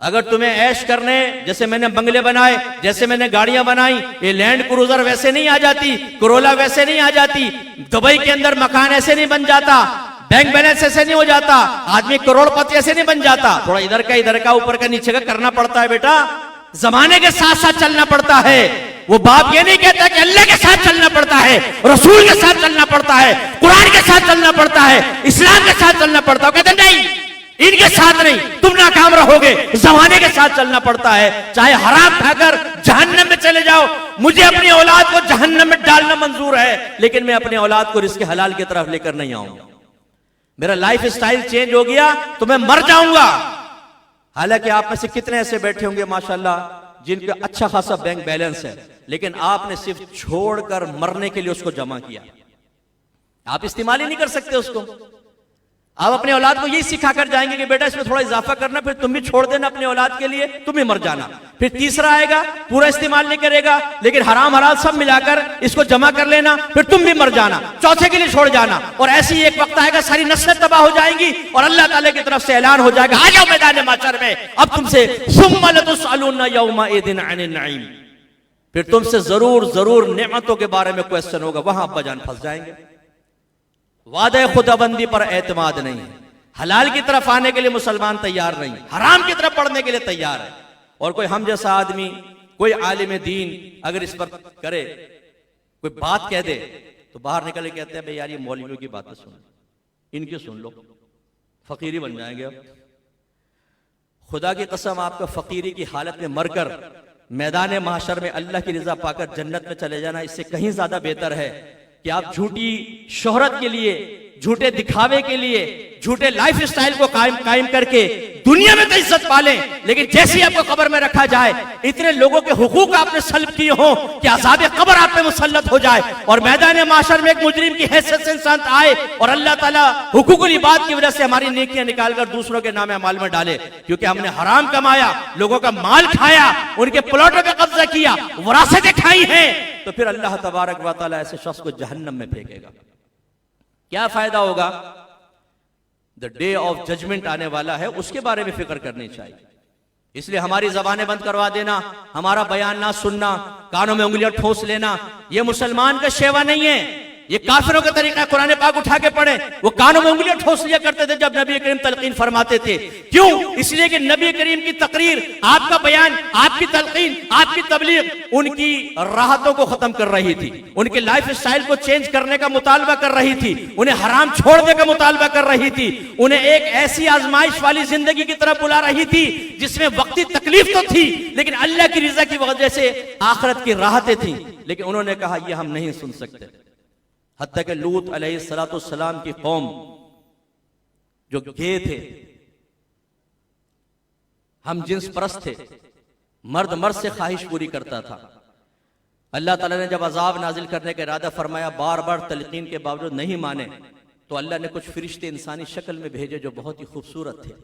अगर तुम्हें ऐश करने, जैसे मैंने बंगले बनाए, जैसे मैंने गाड़ियां बनाई, ये लैंड क्रूजर वैसे नहीं आ जाती, कोरोला वैसे नहीं आ जाती, दुबई के अंदर मकान ऐसे नहीं बन जाता, बैंक बैलेंस ऐसे नहीं हो जाता, आदमी करोड़पति ऐसे नहीं बन जाता। थोड़ा इधर का ऊपर का नीचे का करना पड़ता है बेटा, जमाने के साथ साथ चलना पड़ता है। वो बाप ये नहीं कहता कि अल्लाह के साथ चलना पड़ता है, रसूल के साथ चलना पड़ता है, कुरान के साथ चलना पड़ता है, इस्लाम के साथ चलना पड़ता है। कहते नहीं, इनके साथ नहीं, तुम नाकाम रहोगे, जमाने के साथ चलना पड़ता है। चाहे हराम खाकर जहन्नम में चले जाओ, मुझे अपनी औलाद को जहन्नम में डालना मंजूर है, लेकिन मैं अपनी औलाद को रिस्क हलाल की तरफ लेकर नहीं आऊंगा। मेरा लाइफ स्टाइल चेंज हो गया तो मैं मर जाऊंगा। हालांकि आप में से कितने ऐसे बैठे होंगे माशाल्लाह जिनका अच्छा खासा बैंक बैलेंस है, लेकिन आपने सिर्फ छोड़कर मरने के लिए उसको जमा किया, आप इस्तेमाल ही नहीं कर सकते उसको। आप अपने औलाद को यही सिखाकर जाएंगे कि बेटा इसमें थोड़ा इजाफा करना, फिर तुम भी छोड़ देना अपने औलाद के लिए, तुम भी मर जाना। फिर तीसरा आएगा, पूरा इस्तेमाल नहीं करेगा, लेकिन हराम हलाल सब मिलाकर इसको जमा कर लेना, फिर तुम भी मर जाना, चौथे के लिए छोड़ जाना। और ऐसे ही एक वक्त आएगा सारी नस्लें तबाह हो जाएंगी और अल्लाह ताला की तरफ से ऐलान हो जाएगा, आ जाओ मैदान माशर में, अब तुमसे सुम्मा लतुसअलुन यौमइज़िन अनिन नईम, फिर तुमसे जरूर जरूर नेमतों के बारे में क्वेश्चन होगा। वहां अब्बा जान फंस जाएंगे। वादे खुदाबंदी पर एतमाद नहीं, हलाल की तरफ आने के लिए मुसलमान तैयार नहीं, हराम की तरफ पढ़ने के लिए तैयार है। और कोई हम जैसा आदमी, कोई आलिम दीन अगर इस पर करे, कोई बात कह दे, तो बाहर निकल के कहते हैं भाई यार ये मौलवियों की बातें सुन, इनकी सुन लो, फकीरी बन जाएंगे। अब खुदा की कसम, आपका फकीरी की हालत में मरकर मैदान महशर में अल्लाह की रजा पाकर जन्नत में चले जाना, इससे कहीं ज्यादा बेहतर है कि आप झूठी शोहरत के लिए, झूठे दिखावे के लिए, झूठे लाइफ स्टाइल को कायम करके दुनिया में तो इज्जत पालें, लेकिन जैसे ही आपको कब्र में रखा जाए, इतने लोगों के हुकूक आपने सल्ब किए हों कि अज़ाब कब्र आप पे मुसल्लत हो जाए और मैदान माशर में एक मुजरिम की हैसियत से इंसान आए और अल्लाह ताला हुकूकुल इबाद की वजह से हमारी नेकियां निकालकर दूसरों के नाम अमाल में डाले, क्योंकि हमने हराम कमाया, लोगों का माल खाया, उनके प्लॉटों पे कब्जा किया, वरासतें खाई हैं, तो फिर अल्लाह तबारक व तआला ऐसे शख्स को जहन्नम में फेंकेगा। क्या फायदा होगा? द डे ऑफ जजमेंट आने वाला है, उसके बारे में फिक्र करनी चाहिए। इसलिए हमारी जबानें बंद करवा देना, हमारा बयान ना सुनना, कानों में उंगलियां ठोस लेना, यह मुसलमान का शेवा नहीं है, ये काफिरों का तरीका है। कुरान पाक उठा के पढ़े, वो कानों में उंगलियां ठोस लिया करते थे जब नबी करीम तलकीन फरमाते थे। क्यों? इसलिए कि नबी करीम की तकरीर, आपका बयान, आपकी तलकीन, आपकी तबलीग उनकी राहतों को खत्म कर रही थी, उनके लाइफ स्टाइल को चेंज करने का मुतालबा कर रही थी, उन्हें हराम छोड़ने का मुतालबा कर रही थी, उन्हें एक ऐसी आजमाइश वाली जिंदगी की तरफ बुला रही थी जिसमें वक्ती तकलीफ तो थी, लेकिन अल्लाह की रिजा की वजह से आखिरत की राहतें थी। लेकिन उन्होंने कहा यह हम नहीं सुन सकते। हत्ता के लूत अलैहिस्सलाम की कौम जो गे थे, हम जिन्स परस्त थे, मर्द मर्द से ख्वाहिश पूरी करता था। अल्लाह ताला ने जब अजाब नाजिल करने का इरादा फरमाया, बार बार तलकीन के बावजूद नहीं माने, तो अल्लाह ने कुछ फरिश्ते इंसानी शक्ल में भेजे जो बहुत ही खूबसूरत थे।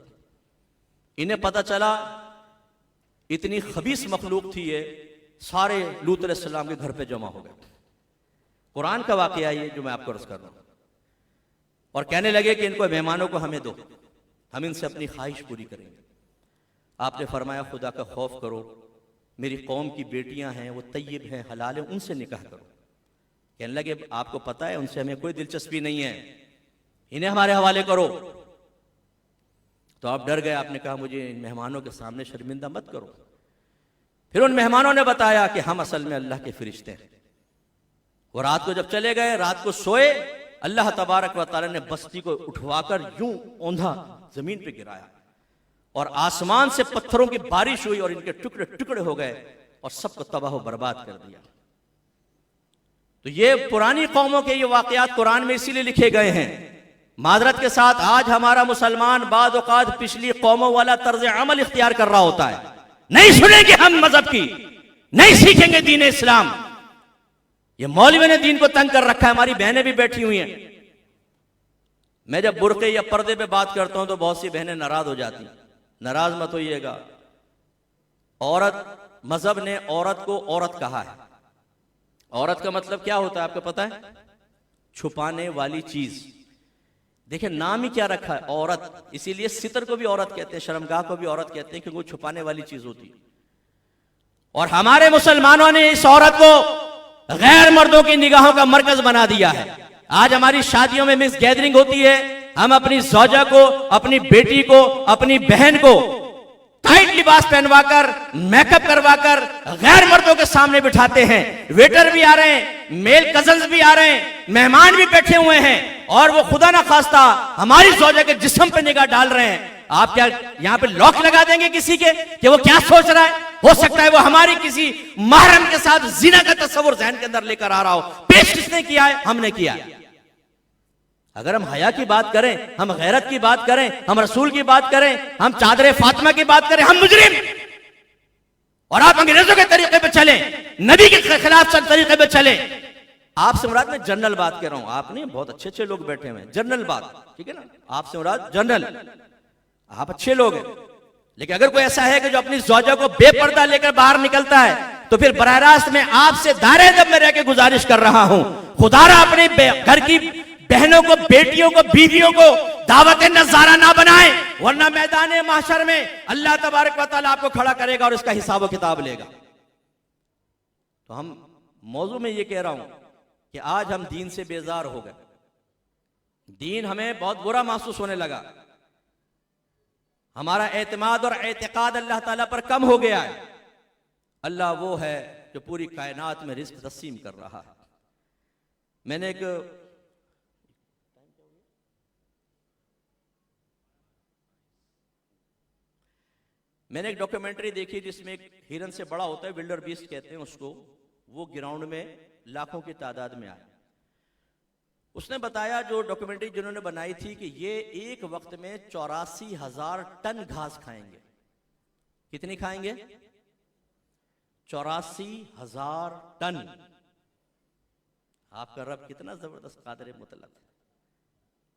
इन्हें पता चला इतनी खबीस मखलूक थी ये, सारे लूत अलैहिस्सलाम के घर पे जमा हो गए। कुरान का वाकया ये जो मैं आपको अर्ज कर रहा हूं, और कहने लगे कि इनको मेहमानों को हमें दो, हम इनसे अपनी ख्वाहिश पूरी करेंगे। आपने फरमाया खुदा का खौफ करो, मेरी कौम की बेटियां हैं, वो तय्यब हैं, हलाल हैं, उनसे निकाह करो। कहने लगे आपको पता है उनसे हमें कोई दिलचस्पी नहीं है, इन्हें हमारे हवाले करो। तो आप डर गए, आपने कहा मुझे इन मेहमानों के सामने शर्मिंदा मत करो। फिर उन मेहमानों ने बताया कि हम असल में अल्लाह के फरिश्ते हैं। वो रात को जब चले गए, रात को सोए, अल्लाह तबारक व तआला ने बस्ती को उठवाकर यूं औंधा जमीन पे गिराया और आसमान से पत्थरों की बारिश हुई और इनके टुकड़े टुकड़े हो गए और सबको तबाह बर्बाद कर दिया। तो ये पुरानी कौमों के ये वाकयात कुरान में इसीलिए लिखे गए हैं। मादरत के साथ आज हमारा मुसलमान बाद औकात पिछली कौमों वाला तर्ज अमल इख्तियार कर रहा होता है, नहीं सुनेंगे हम मजहब की, नहीं सीखेंगे दीन इस्लाम। ये मौलवी ने दीन को तंग कर रखा है, हमारी बहनें भी बैठी हुई हैं। मैं जब बुर्के या पर्दे पे बात करता हूं तो बहुत सी बहनें नाराज हो जाती हैं। नाराज मत होइएगा, औरत, मजहब ने औरत को औरत कहा है। औरत का मतलब क्या होता है आपको पता है? छुपाने वाली चीज। देखिए नाम ही क्या रखा है, औरत। इसीलिए सितर को भी औरत कहते हैं, शर्मगाह को भी औरत कहते हैं, क्योंकि वो छुपाने वाली चीज होती है। और हमारे मुसलमानों ने इस औरत को गैर मर्दों की निगाहों का मरकज बना दिया है। आज हमारी शादियों में मिक्स गैदरिंग होती है, हम अपनी ज़ौजा को, अपनी बेटी को, अपनी बहन को टाइट लिबास पहनवाकर, मेकअप करवाकर गैर मर्दों के सामने बिठाते हैं। वेटर भी आ रहे हैं, मेल कजन्स भी आ रहे हैं, मेहमान भी बैठे हुए हैं, और वो खुदा ना खास्ता हमारी ज़ौजा के जिस्म पे निगाह डाल रहे हैं। आप क्या यहां पे लॉक लगा देंगे किसी के कि वो क्या सोच रहा है? हो सकता है वो हमारी किसी महरम के साथ जिना का तस्वुर ज़हन के अंदर लेकर आ रहा हो। पेश किसने किया है? हमने किया है। अगर हम हया की बात करें, हम गैरत की बात करें, हम रसूल की बात करें, हम चादर फातिमा की बात करें, हम मुजरिम। और आप अंग्रेजों के तरीके पे चले, नबी के खिलाफ तरीके पे चले। आपसे मुराद मैं जनरल बात कर रहा हूं, आप नहीं, बहुत अच्छे अच्छे लोग बैठे हुए हैं, जनरल बात, ठीक है ना? आपसे मुराद जनरल, आप अच्छे लोग हैं। लेकिन अगर कोई ऐसा है कि जो अपनी ज़ौजा को बेपर्दा लेकर बाहर निकलता है, तो फिर बराह रास्त में आपसे दायरे अदब में रह के गुजारिश कर रहा हूं, खुदारा अपने घर की बहनों को, बेटियों को, बीवियों को दावत नजारा ना बनाए, वरना मैदान महशर में अल्लाह तबारक व तआला आपको खड़ा करेगा और इसका हिसाब व किताब लेगा। तो हम मौजू में ये कह रहा हूं कि आज हम दीन से बेजार हो गए, दीन हमें बहुत बुरा महसूस होने लगा, हमारा एतमाद और एतकाद अल्लाह ताला पर कम हो गया है। अल्लाह वो है जो पूरी कायनात में रिज़्क़ तक़सीम कर रहा है। मैंने एक डॉक्यूमेंट्री देखी जिसमें एक हिरन से बड़ा होता है, विल्डर बीस्ट कहते हैं उसको, वो ग्राउंड में लाखों की तादाद में आया। उसने बताया, जो डॉक्यूमेंट्री जिन्होंने बनाई थी, कि ये एक वक्त में 84,000 टन घास खाएंगे। कितनी खाएंगे? 84,000 टन। आपका रब कितना जबरदस्त कादिर मुतलक है।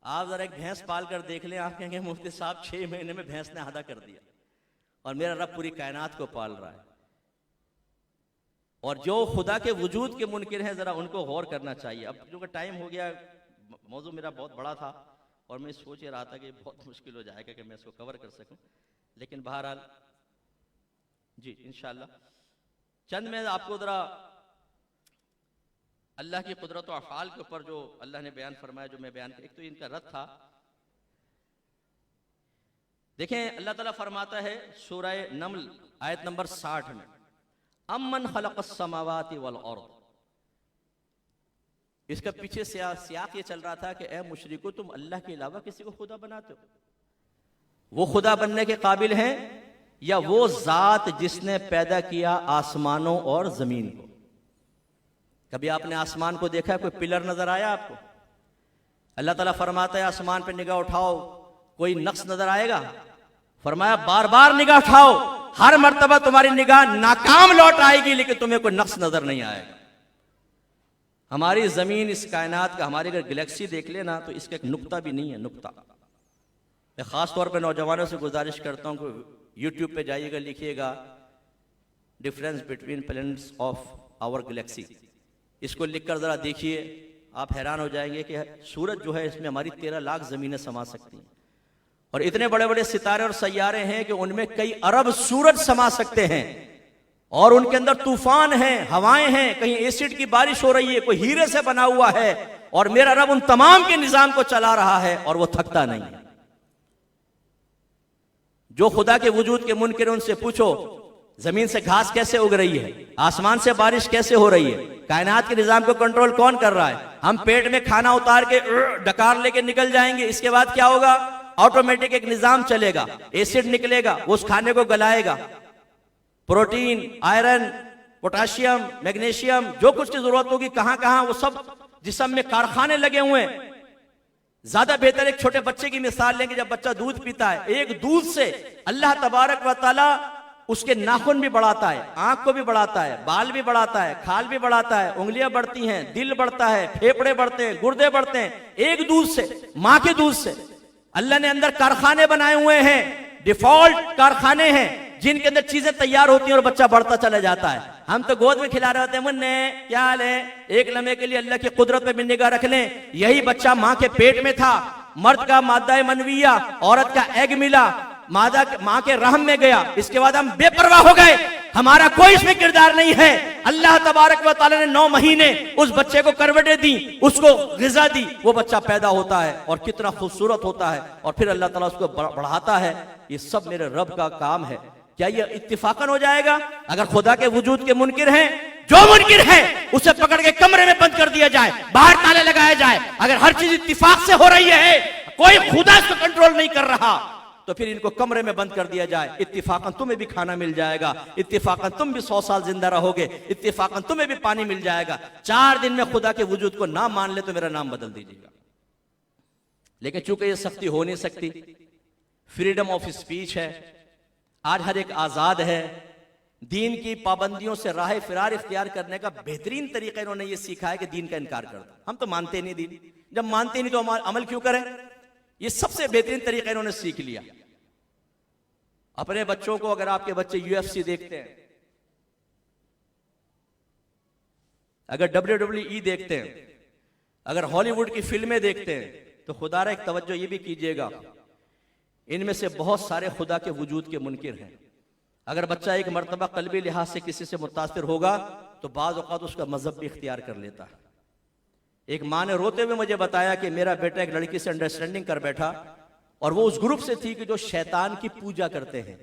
आप जरा एक भैंस पाल कर देख लें, आप कहेंगे मुफ्ती साहब 6 महीने में भैंस ने आधा कर दिया, और मेरा रब पूरी कायनात को पाल रहा है। और जो खुदा के वजूद के मुनकिर हैं, जरा उनको गौर करना चाहिए। अब जो टाइम हो गया, मौजू मेरा बहुत बड़ा था और मैं सोच रहा था कि बहुत मुश्किल हो जाएगा कि मैं इसको कवर कर सकूं, लेकिन बहरहाल जी इंशाअल्लाह चंद मैं आपको जरा अल्लाह की कुदरत और अफ़ाल के ऊपर जो अल्लाह ने बयान फरमाया, जो मैं बयान, एक तो इनका रद था। देखें, अल्लाह ताला फरमाता है सूरह नमल आयत नंबर 60 में, अम्मन खलक़स समावाति वल अर्द। इसका पीछे सियाक ये चल रहा था कि ए मुशरिको, तुम अल्लाह के अलावा किसी को खुदा बनाते हो। वो खुदा बनने के काबिल हैं या वो जात जिसने पैदा किया आसमानों और जमीन को? कभी आपने आसमान को देखा? कोई पिलर नजर आया आपको? अल्लाह ताला फरमाता है आसमान पे निगाह उठाओ, कोई नक्श नजर आएगा? फरमाया बार बार निगाह उठाओ, हर मर्तबा तुम्हारी निगाह नाकाम लौट आएगी, लेकिन तुम्हें कोई नक्श नजर नहीं आएगा। हमारी जमीन, इस कायनात का, हमारी अगर गैलेक्सी देख लेना तो इसका एक नुक्ता भी नहीं है, नुक्ता। मैं खास तौर पे नौजवानों से गुजारिश करता हूं कि यूट्यूब पे जाइएगा, लिखिएगा difference between planets of our galaxy. इसको लिखकर जरा देखिए, आप हैरान हो जाएंगे कि सूरज जो है, इसमें हमारी 13 लाख जमीनें समा सकती हैं, और इतने बड़े बड़े सितारे और सैयारे हैं कि उनमें कई अरब सूरज समा सकते हैं, और उनके अंदर तूफान हैं, हवाएं हैं, कहीं एसिड की बारिश हो रही है, कोई हीरे से बना हुआ है, और मेरा रब उन तमाम के निजाम को चला रहा है और वो थकता नहीं है। जो खुदा के वजूद के मुनकिर, उनसे पूछो जमीन से घास कैसे उग रही है, आसमान से बारिश कैसे हो रही है, कायनात के निजाम को कंट्रोल कौन कर रहा है? हम पेट में खाना उतार के डकार लेके निकल जाएंगे, इसके बाद क्या होगा? ऑटोमेटिक एक निजाम चलेगा, एसिड निकलेगा, उस खाने को गलाएगा, प्रोटीन, आयरन, पोटाशियम, मैग्नीशियम, जो कुछ की जरूरत होगी, कहां कहां, वो सब जिस्म में कारखाने लगे हुए हैं। ज्यादा बेहतर एक छोटे बच्चे की मिसाल लेंगे। जब बच्चा दूध पीता है, एक दूध से अल्लाह तबारक व तआला उसके नाखून भी बढ़ाता है, आंख को भी बढ़ाता है, बाल भी बढ़ाता है, खाल भी बढ़ाता है, उंगलियां बढ़ती हैं, दिल बढ़ता है, फेफड़े बढ़ते हैं, गुर्दे बढ़ते हैं, एक दूध से, मां के दूध से। अल्लाह ने अंदर कारखाने बनाए हुए हैं, डिफॉल्ट कारखाने हैं, जिनके अंदर चीजें तैयार होती हैं और बच्चा बढ़ता चला जाता है। हम तो गोद में खिला रहे होते हैं, मुन्ने क्या हाल है, एक लम्हे के लिए अल्लाह की कुदरत पे भी निगाह रख लें। यही बच्चा मां के पेट में था, मर्द का मादा मनविया, औरत का एग मिला, माँ के रहम में गया, इसके बाद हम बेपरवाह हो गए, हमारा कोई इसमें किरदार नहीं है। अल्लाह तबारक व तआला ने 9 महीने उस बच्चे को करवटें दी, उसको ग़िज़ा दी, वो बच्चा पैदा होता है और कितना खूबसूरत होता है, और फिर अल्लाह ताला उसको बढ़ाता है। ये सब मेरे रब का काम है। क्या ये इत्तिफाकन हो जाएगा? अगर खुदा के वजूद के मुनकिर हैं, जो मुनकिर है उसे पकड़ के कमरे में बंद कर दिया जाए, बाहर ताले लगाया जाए। अगर हर चीज इत्तिफाक से हो रही है, कोई खुदा इसको कंट्रोल नहीं कर रहा, तो फिर इनको कमरे में बंद कर दिया जाए। इत्तिफाकन तुम्हें भी खाना मिल जाएगा, इत्तिफाकन तुम भी 100 साल जिंदा रहोगे, इत्तिफाकन तुम्हें भी पानी मिल जाएगा। 4 दिन में खुदा के वजूद को ना मान ले तो मेरा नाम बदल दीजिएगा। लेकिन चूंकि ये सख्ती हो नहीं सकती, फ्रीडम ऑफ स्पीच है, आज हर एक आजाद है, दीन की पाबंदियों से राह फिरार इख्तियार करने का बेहतरीन तरीका इन्होंने ये सीखा है कि दीन का इनकार कर दो। हम तो मानते नहीं दीन, जब मानते नहीं तो अमल क्यों करें? ये सबसे बेहतरीन तरीका इन्होंने सीख लिया। अपने बच्चों को, अगर आपके बच्चे UFC देखते हैं, अगर WWE देखते हैं, अगर हॉलीवुड की फिल्में देखते हैं, तो खुदारा एक तवज्जो ये भी कीजिएगा, इनमें से बहुत सारे खुदा के वजूद के मुनकिर हैं। अगर बच्चा एक मर्तबा कल्बी लिहाज से किसी से मुतासिर होगा तो बाज़ औक़ात उसका मजहब भी इख्तियार कर लेता है। एक माँ ने रोते हुए मुझे बताया कि मेरा बेटा एक लड़की से अंडरस्टैंडिंग कर बैठा और वो उस ग्रुप से थी कि जो शैतान की पूजा करते हैं।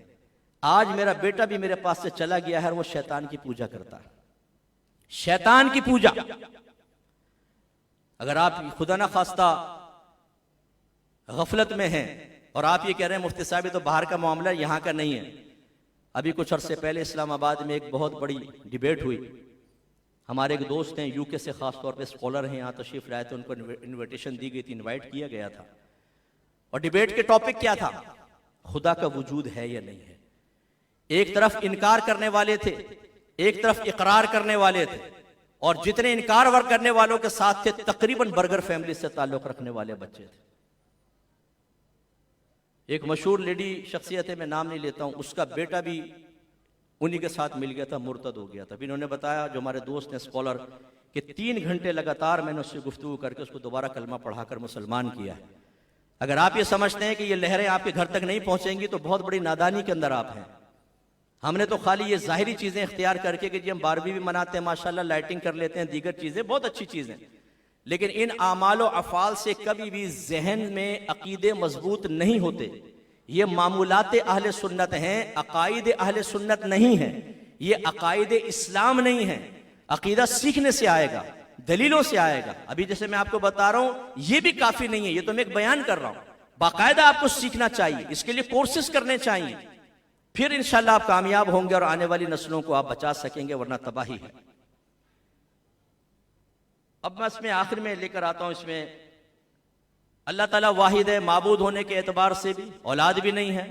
आज मेरा बेटा भी मेरे पास से चला गया है और वो शैतान की पूजा करता है। शैतान की पूजा। अगर आप खुदा ना खास्ता गफलत में हैं और आप ये कह रहे हैं मुफ्ती साहब ये तो बाहर का मामला है, यहाँ का नहीं है। अभी कुछ अरसे पहले इस्लामाबाद में एक बहुत बड़ी डिबेट हुई। हमारे एक दोस्त हैं यूके से, खास तौर पे स्कॉलर हैं, यहाँ तशरीफ लाए थे, उनको इनविटेशन दी गई थी, इनवाइट किया गया था। और डिबेट के टॉपिक क्या था? खुदा का वजूद है या नहीं है। एक तरफ इनकार करने वाले थे, एक तरफ इकरार करने वाले थे, और जितने इनकार वर्क करने वालों के साथ थे तकरीबन बर्गर फैमिली से ताल्लुक रखने वाले बच्चे थे। एक मशहूर लेडी शख्सियत है, मैं नाम नहीं लेता हूं, उसका बेटा भी उन्हीं के साथ मिल गया था, मुर्तद हो गया था। फिर इन्होंने बताया, जो हमारे दोस्त हैं स्कॉलर, कि 3 घंटे लगातार मैंने उससे गुफ्तगू करके उसको दोबारा कलमा पढ़ाकर मुसलमान किया है। अगर आप ये समझते हैं कि ये लहरें आपके घर तक नहीं पहुंचेंगी तो बहुत बड़ी नादानी के अंदर आप हैं। हमने तो खाली ये जाहिरी चीजें इख्तियार करके कि जी हम 12वीं भी मनाते हैं, माशाल्लाह लाइटिंग कर लेते हैं, दीगर चीजें बहुत अच्छी चीजें, लेकिन इन आमाल व अफ़ाल से कभी भी जहन में अकीदे मजबूत नहीं होते। ये मामूलात अहले सुन्नत हैं, अकायद अहले सुन्नत नहीं है। ये अकायद इस्लाम नहीं है। अकीदा सीखने से आएगा, दलीलों से आएगा। अभी जैसे मैं आपको बता रहा हूं, ये भी काफी नहीं है, ये तो मैं एक बयान कर रहा हूं। बाकायदा आपको सीखना चाहिए, इसके लिए कोर्सेज करने चाहिए, फिर इंशाल्लाह आप कामयाब होंगे और आने वाली नस्लों को आप बचा सकेंगे, वरना तबाही है। अब मैं इसमें आखिर में लेकर आता हूं, इसमें अल्लाह ताला वाहिद है, माबूद होने के एतबार से भी, औलाद भी नहीं है,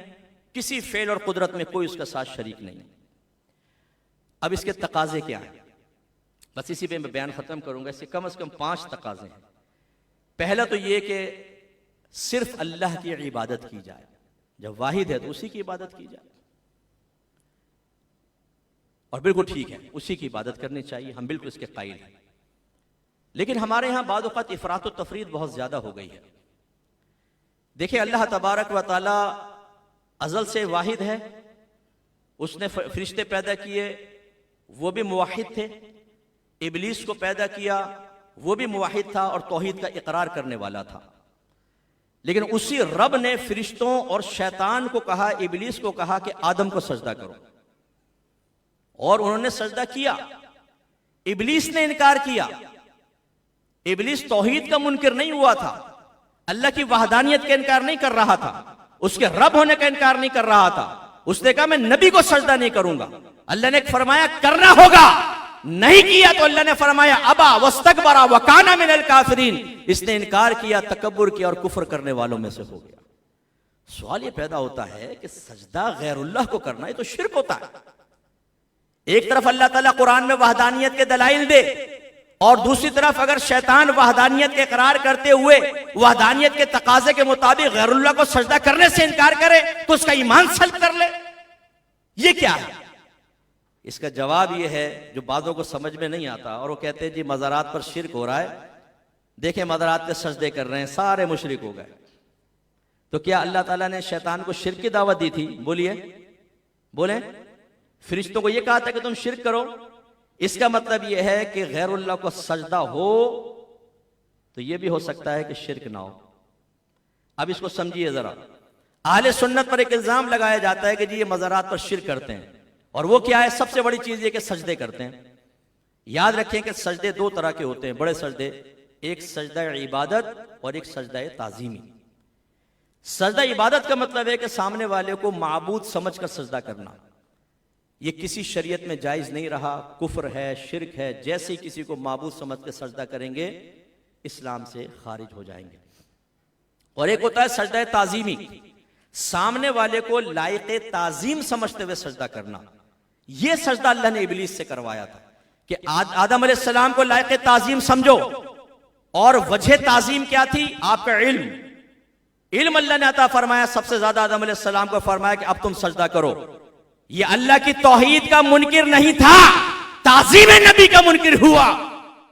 किसी फेल और कुदरत में कोई उसका साथ शरीक नहीं। अब इसके तकाजे क्या है, बस इसी पे मैं बयान खत्म करूंगा। इससे कम से कम 5 तकाजे हैं। पहला तो ये कि सिर्फ अल्लाह की इबादत की जाए, जब वाहिद है तो उसी की इबादत की जाए, और बिल्कुल ठीक है, उसी की इबादत करनी चाहिए, हम बिल्कुल इसके कायल हैं। लेकिन हमारे यहां बाद वक़्त इफरात व तफरीद बहुत ज्यादा हो गई है। देखिए, अल्लाह तबारक व तआला अज़ल से वाहिद है, उसने फरिश्ते पैदा किए, वो भी मुवाहिद थे। इबलीस को पैदा किया, वो भी मुवाहिद था और तौहीद का इकरार करने वाला था। लेकिन उसी रब ने फरिश्तों और शैतान को कहा, इबलीस को कहा कि आदम को सजदा करो, और उन्होंने सजदा किया। इबलीस ने इनकार किया। इबलीस तौहीद का मुनकिर नहीं हुआ था, अल्लाह की वहदानियत का इनकार नहीं कर रहा था, उसके रब होने का इनकार नहीं कर रहा था। उसने कहा मैं नबी को सजदा नहीं करूंगा। अल्लाह ने फरमाया करना होगा, नहीं किया तो अल्लाह ने फरमाया अबा वस्तकबरा वकाना मिनल काफिरीन। इसने इनकार किया, तकब्बुर किया और कुफ्र करने वालों में से हो गया। सवाल यह पैदा होता है कि सजदा गैरुल्लाह को करना, ये तो शिर्क होता है। एक तरफ अल्लाह ताला कुरान में वहदानियत के दलाइल दे, और दूसरी तरफ अगर शैतान वहदानियत के इकरार करते हुए वहदानियत के तकाजे के मुताबिक गैरुल्लाह को सजदा करने से इनकार करे तो उसका ईमान सल्ब कर ले। ये क्या है? इसका जवाब यह है जो बातों को समझ में नहीं आता, और वो कहते हैं जी मज़ारात पर शिर्क हो रहा है। देखें, मज़ारात पे सजदे कर रहे हैं, सारे मुशरिक हो गए। तो क्या अल्लाह ताला ने शैतान को शिर्क की दावत दी थी? बोलिए, बोले। फरिश्तों को यह कहा था कि तुम शिर्क करो। इसका मतलब यह है कि गैरुल्लाह को सजदा हो तो यह भी हो सकता है कि शिर्क ना हो। अब इसको समझिए जरा। आहले सुन्नत पर एक इल्जाम लगाया जाता है कि जी ये मज़ारात पर शिर्क करते हैं, और वो क्या है? सबसे बड़ी चीज ये कि सजदे करते हैं। याद रखें कि सजदे दो तरह के होते हैं, बड़े सजदे। एक सजदा इबादत और एक सजदा ताजीमी। सजदा इबादत का मतलब है कि सामने वाले को माबूद समझ कर सजदा करना। ये किसी शरीयत में जायज नहीं रहा, कुफ्र है, शिर्क है। जैसे ही किसी को माबूद समझ कर सजदा करेंगे इस्लाम से खारिज हो जाएंगे। और एक होता है सजदा ताजीमी, सामने वाले को लायक ताजीम समझते हुए सजदा करना। यह सजदा अल्लाह ने इब्लीस से करवाया था कि आदम अलैहिस्सलाम को लायक ताजीम समझो। और वजह ताजीम क्या थी? आपका इल्म अल्लाह ने अता फरमाया। सबसे ज्यादा आदम अलैहिस्सलाम को फरमाया कि अब तुम सजदा करो। यह अल्लाह की तौहीद का मुनकिर नहीं था, ताजीम नबी का मुनकिर हुआ।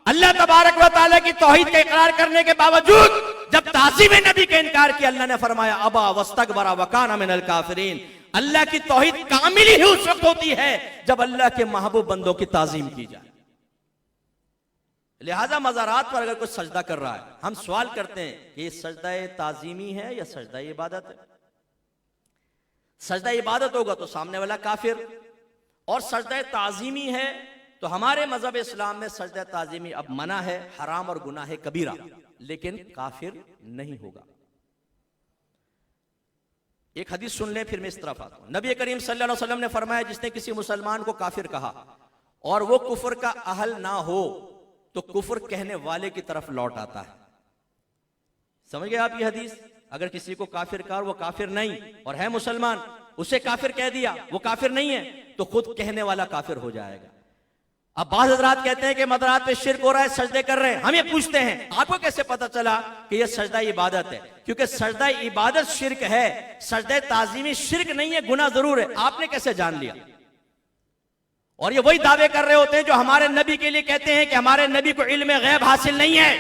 अल्लाह तबारक व तआला की तौहीद का इकरार करने के बावजूद जब ताज़ीम नबी का इनकार किया, अल्लाह ने फरमाया अबा वस्तकबरा वकाना मिनल काफिरीन। अल्लाह की तौहीद कामिल ही उस वक्त होती है जब अल्लाह के महबूब बंदों की ताजीम की जाए। लिहाजा मज़ारात पर अगर कोई सजदा कर रहा है, हम सवाल करते हैं कि ये सजदा ताजीमी है या सजदा इबादत है? सजदा इबादत होगा तो सामने वाला काफिर, और सजदा ताजीमी है तो हमारे मजहब इस्लाम में सजदा ताजीमी अब मना है, हराम और गुनाह है कबीरा, लेकिन काफिर नहीं होगा। एक हदीस सुन लें फिर मैं इस तरफ आता हूं। नबी करीम सल्लल्लाहु अलैहि वसल्लम ने फरमाया, जिसने किसी मुसलमान को काफिर कहा और वो कुफर का अहल ना हो तो कुफर कहने वाले की तरफ लौट आता है। समझ गए आप ये हदीस? अगर किसी को काफिर कहा वो काफिर नहीं और है मुसलमान, उसे काफिर कह दिया, वो काफिर नहीं है, तो खुद कहने वाला काफिर हो जाएगा। अब बाज़ हज़रात कहते हैं कि मज़ारात पे शिर्क हो रहा है, सजदे कर रहे हैं। हम ये पूछते हैं आपको कैसे पता चला कि ये सजदा इबादत है? क्योंकि सजदा इबादत शिर्क है, सजदा ताज़ीमी शिर्क नहीं है, गुनाह जरूर है। आपने कैसे जान लिया? और ये वही दावे कर रहे होते हैं जो हमारे नबी के लिए कहते हैं कि हमारे नबी को इल्म गैब हासिल नहीं है।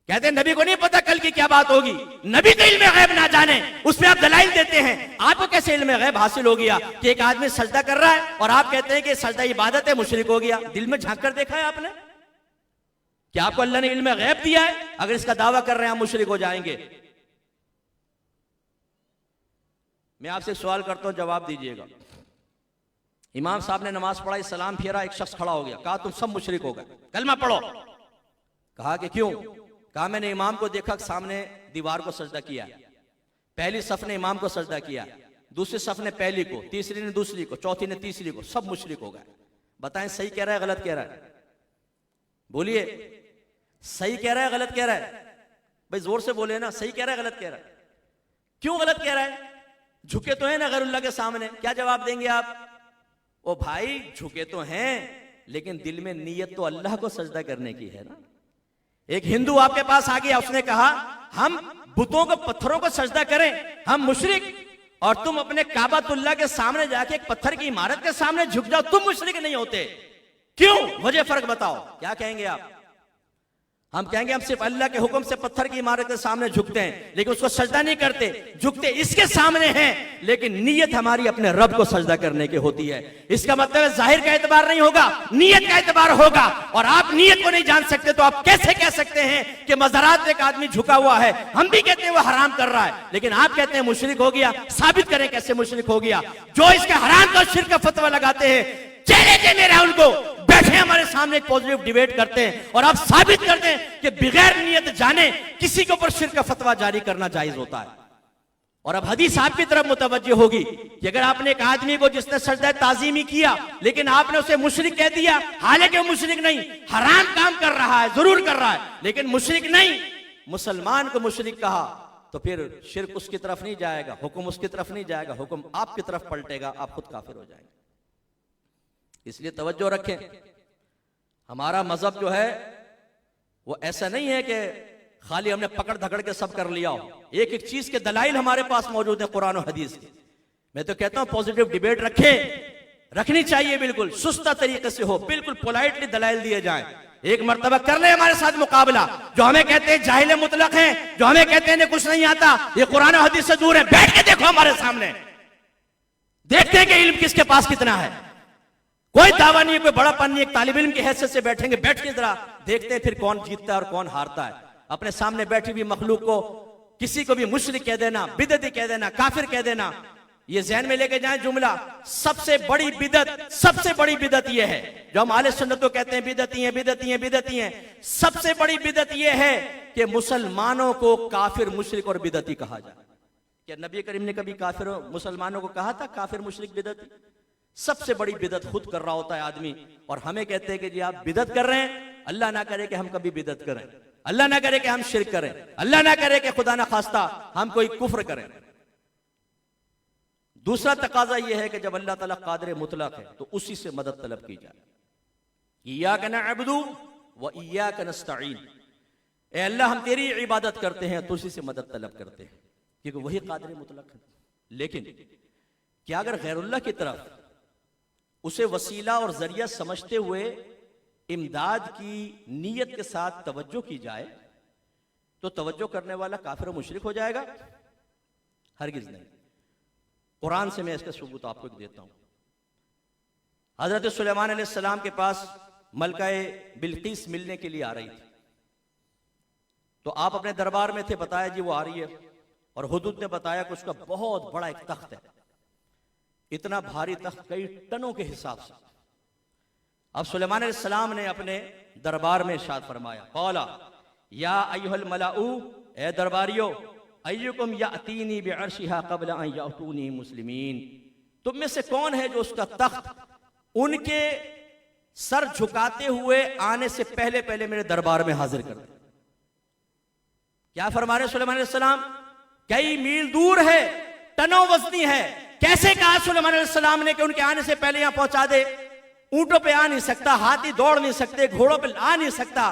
कहते हैं नबी को नहीं पता कल की क्या बात होगी, नबी तो इल्म गैब ना जाने, उसमें आप दलाइल देते हैं। आपको कैसे इल्म गैब हासिल हो गया कि एक आदमी सजदा कर रहा है और आप कहते हैं कि सजदा इबादत है, मुशरिक हो गया? दिल में झांक कर देखा है आपने? क्या आपको अल्लाह ने इल्म गैब दिया है? अगर इसका दावा कर रहे हैं आप मुशरिक हो जाएंगे। मैं आपसे सवाल करता हूं, जवाब दीजिएगा। इमाम साहब ने नमाज पढ़ाई, सलाम फेरा, एक शख्स खड़ा हो गया, कहा तुम सब मुशरिक हो गए, कलमा पढ़ो। कहा कि क्यों? कहा मैंने इमाम को देखा सामने दीवार को सजदा किया, पहली सफ ने इमाम को सजदा किया, दूसरी सफ ने पहली को, तीसरी ने दूसरी को, चौथी ने तीसरी को, सब मुशरिक हो गए। बताएं सही कह रहा है गलत कह रहा है? बोलिए, सही कह रहा है गलत कह रहा है? भाई जोर से बोले ना, सही कह रहा है गलत कह रहा है? क्यों गलत कह रहा है? झुके तो है ना गैरुल्लाह के सामने। क्या जवाब देंगे आप? ओ भाई झुके तो हैं लेकिन दिल में नीयत तो अल्लाह को सजदा करने की है ना। एक हिंदू आपके पास आ गया, उसने कहा हम बुतों को, पत्थरों को सजदा करें, हम मुशरिक, और तुम अपने काबातुल्लाह के सामने जाके एक पत्थर की इमारत के सामने झुक जाओ, तुम मुशरिक नहीं होते। क्यों? वजह फर्क बताओ। क्या कहेंगे आप? हम कहेंगे हम सिर्फ अल्लाह के हुक्म से पत्थर की इमारत के सामने झुकते हैं, लेकिन उसको सजदा नहीं करते। झुकते इसके सामने हैं, लेकिन नीयत हमारी अपने रब को सजदा करने की होती है। इसका मतलब है जाहिर का एतबार नहीं होगा, नीयत का एतबार होगा। और आप नीयत को नहीं जान सकते तो आप कैसे कह सकते हैं कि मज़ारात पे एक आदमी झुका हुआ है? हम भी कहते हैं वो हराम कर रहा है, लेकिन आप कहते हैं मुशरिक हो गया। साबित करें कैसे मुशरिक हो गया? जो इसके हराम का शिर्क का फतवा लगाते हैं, चेहरे के मेरे उनको बैठे हमारे सामने एक पॉजिटिव डिबेट करते हैं और आप साबित करते हैं कि बगैर नियत जाने किसी के ऊपर शिर्क का फतवा जारी करना जायज होता है। और अब हदीस आपकी तरफ मुतवज्जो होगी कि अगर आपने एक आदमी को जिसने सजदा ताज़ीमी किया लेकिन आपने उसे मुशरिक कह दिया, हालांकि वो मुशरिक नहीं, हराम काम कर रहा है, जरूर कर रहा है, लेकिन मुशरिक नहीं, मुसलमान को मुशरिक कहा, तो फिर शिर्क उसकी तरफ नहीं जाएगा, हुक्म उसकी तरफ नहीं जाएगा, हुक्म आपकी तरफ पलटेगा, आप खुद काफिर हो जाएंगे। इसलिए तवज्जो रखें, हमारा मजहब जो है वो ऐसा नहीं है कि खाली हमने पकड़ धकड़ के सब कर लिया हो। एक एक चीज के दलाइल हमारे पास मौजूद है कुरान और हदीस के। मैं तो कहता हूं पॉजिटिव डिबेट रखनी चाहिए, बिल्कुल सुस्ता तरीके से हो, बिल्कुल पोलाइटली दलाइल दिए जाएं। एक मर्तबा कर ले हमारे साथ मुकाबला। जो हमें कहते हैं जाहिल मुतलक हैं, जो हमें कहते हैं कुछ नहीं आता, ये कुरान और हदीस से दूर है, बैठ के देखो हमारे सामने, देखते हैं कि इल्म किसके पास कितना है। कोई दावा नहीं है, कोई बड़ापन नहीं, एक तालिब इल्म की हैसियत से बैठेंगे, बैठ के जरा देखते हैं फिर कौन जीतता है और कौन हारता है। अपने सामने बैठी हुई मखलूक को किसी को भी मुशरिक कह देना, बिदअती कह देना, काफिर कह देना, ये ज़हन में लेके जाएं जुमला, सबसे बड़ी बिदअत ये है जो हम आले सुन्नत को कहते हैं बिदअती हैं। सबसे बड़ी बिदअत ये है कि मुसलमानों को काफिर मुशरिक और बिदअती कहा जाए। क्या नबी करीम ने कभी काफिर मुसलमानों को कहा था काफिर मुशरिक बिदअती? सबसे बड़ी बिदअत खुद कर रहा होता है आदमी, और हमें कहते हैं कि जी आप बिदअत कर रहे हैं। अल्लाह ना करे कि हम कभी बिदअत करें, अल्लाह ना करे कि हम शिरक करें, अल्लाह ना करे कि खुदा ना खास्ता हम कोई कुफ्र करें। दूसरा तकाजा यह है कि जब अल्लाह ताला कादिर मुतलक है तो उसी से मदद तलब की जाए। इय्याका नअबुदु व इय्याका नस्तईन, ए अल्लाह हम तेरी इबादत करते हैं तो उसी से मदद तलब करते हैं, क्योंकि वही कादिर मुतलक है। लेकिन क्या अगर गैरुल्लाह की तरफ उसे वसीला और जरिया समझते हुए इमदाद की नीयत के साथ तवज्जो की जाए तो तवज्जो करने वाला काफिर मुशरिक हो जाएगा? हरगिज नहीं। कुरान से मैं इसका सबूत आपको देता हूं। हजरत सुलेमान अलैहिस्सलाम के पास मलकाए बिल्किस मिलने के लिए आ रही थी, तो आप अपने दरबार में थे, बताया जी वो आ रही है, और हुदूद ने बताया कि उसका बहुत बड़ा एक तख्त है, इतना भारी तख्त कई टनों के हिसाब से। अब सुलेमान अलैहिस्सलाम ने अपने दरबार में इरशाद फरमाया, क़ौला या अय्युहल मलाऊ, ए दरबारियों, अय्युकुम यातीनी बिअर्शिहा क़ब्ल अन यातूनी मुस्लिमीन, तुम में से कौन है जो उसका तख्त उनके सर झुकाते हुए आने से पहले पहले मेरे दरबार में हाजिर कर दे। क्या फरमा रहे सुलेमान अलैहिस्सलाम? कई मील दूर है, टनों वजनी है, कैसे कहा सुलेमान अलैहिस्सलाम ने कि उनके आने से पहले यहां पहुंचा दे? ऊंटों पे आ नहीं सकता, हाथी दौड़ नहीं सकते, घोड़ों पे आ नहीं सकता,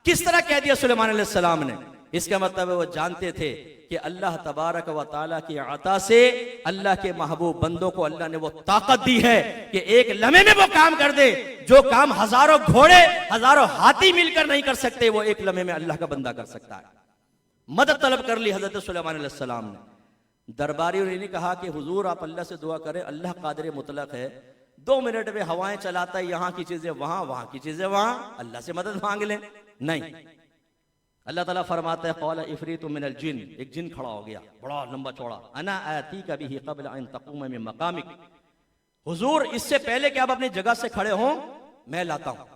किस तरह कह दिया सुलेमान अलैहिस्सलाम ने? इसका मतलब है वो जानते थे कि अल्लाह तबारक व तआला की अता से अल्लाह के महबूब बंदों को अल्लाह ने वो ताकत दी है कि एक लम्हे में वो काम कर दे जो काम हजारों घोड़े हजारों हाथी मिलकर नहीं कर सकते, वो एक लम्हे में अल्लाह का बंदा कर सकता है। मदद तलब कर ली हजरत सुलेमान अलैहिस्सलाम ने। दरबारियों ने नहीं कहा कि हुजूर आप अल्लाह से दुआ करें, अल्लाह कादिर मुतलक है, 2 मिनट में हवाएं चलाता है, यहां की चीजें वहां, वहां की चीजें वहां, अल्लाह से मदद मांग लें। नहीं, अल्लाह ताला फरमाता है क़ौला इफ़रीतुम मिनल जिन, एक जिन खड़ा हो गया बड़ा लंबा चौड़ा, अना आतीका बिही क़ब्ल अन तक़ूम मिन मक़ामिक, हुजूर इससे पहले कि आप अपनी जगह से खड़े हों मैं लाता हूं।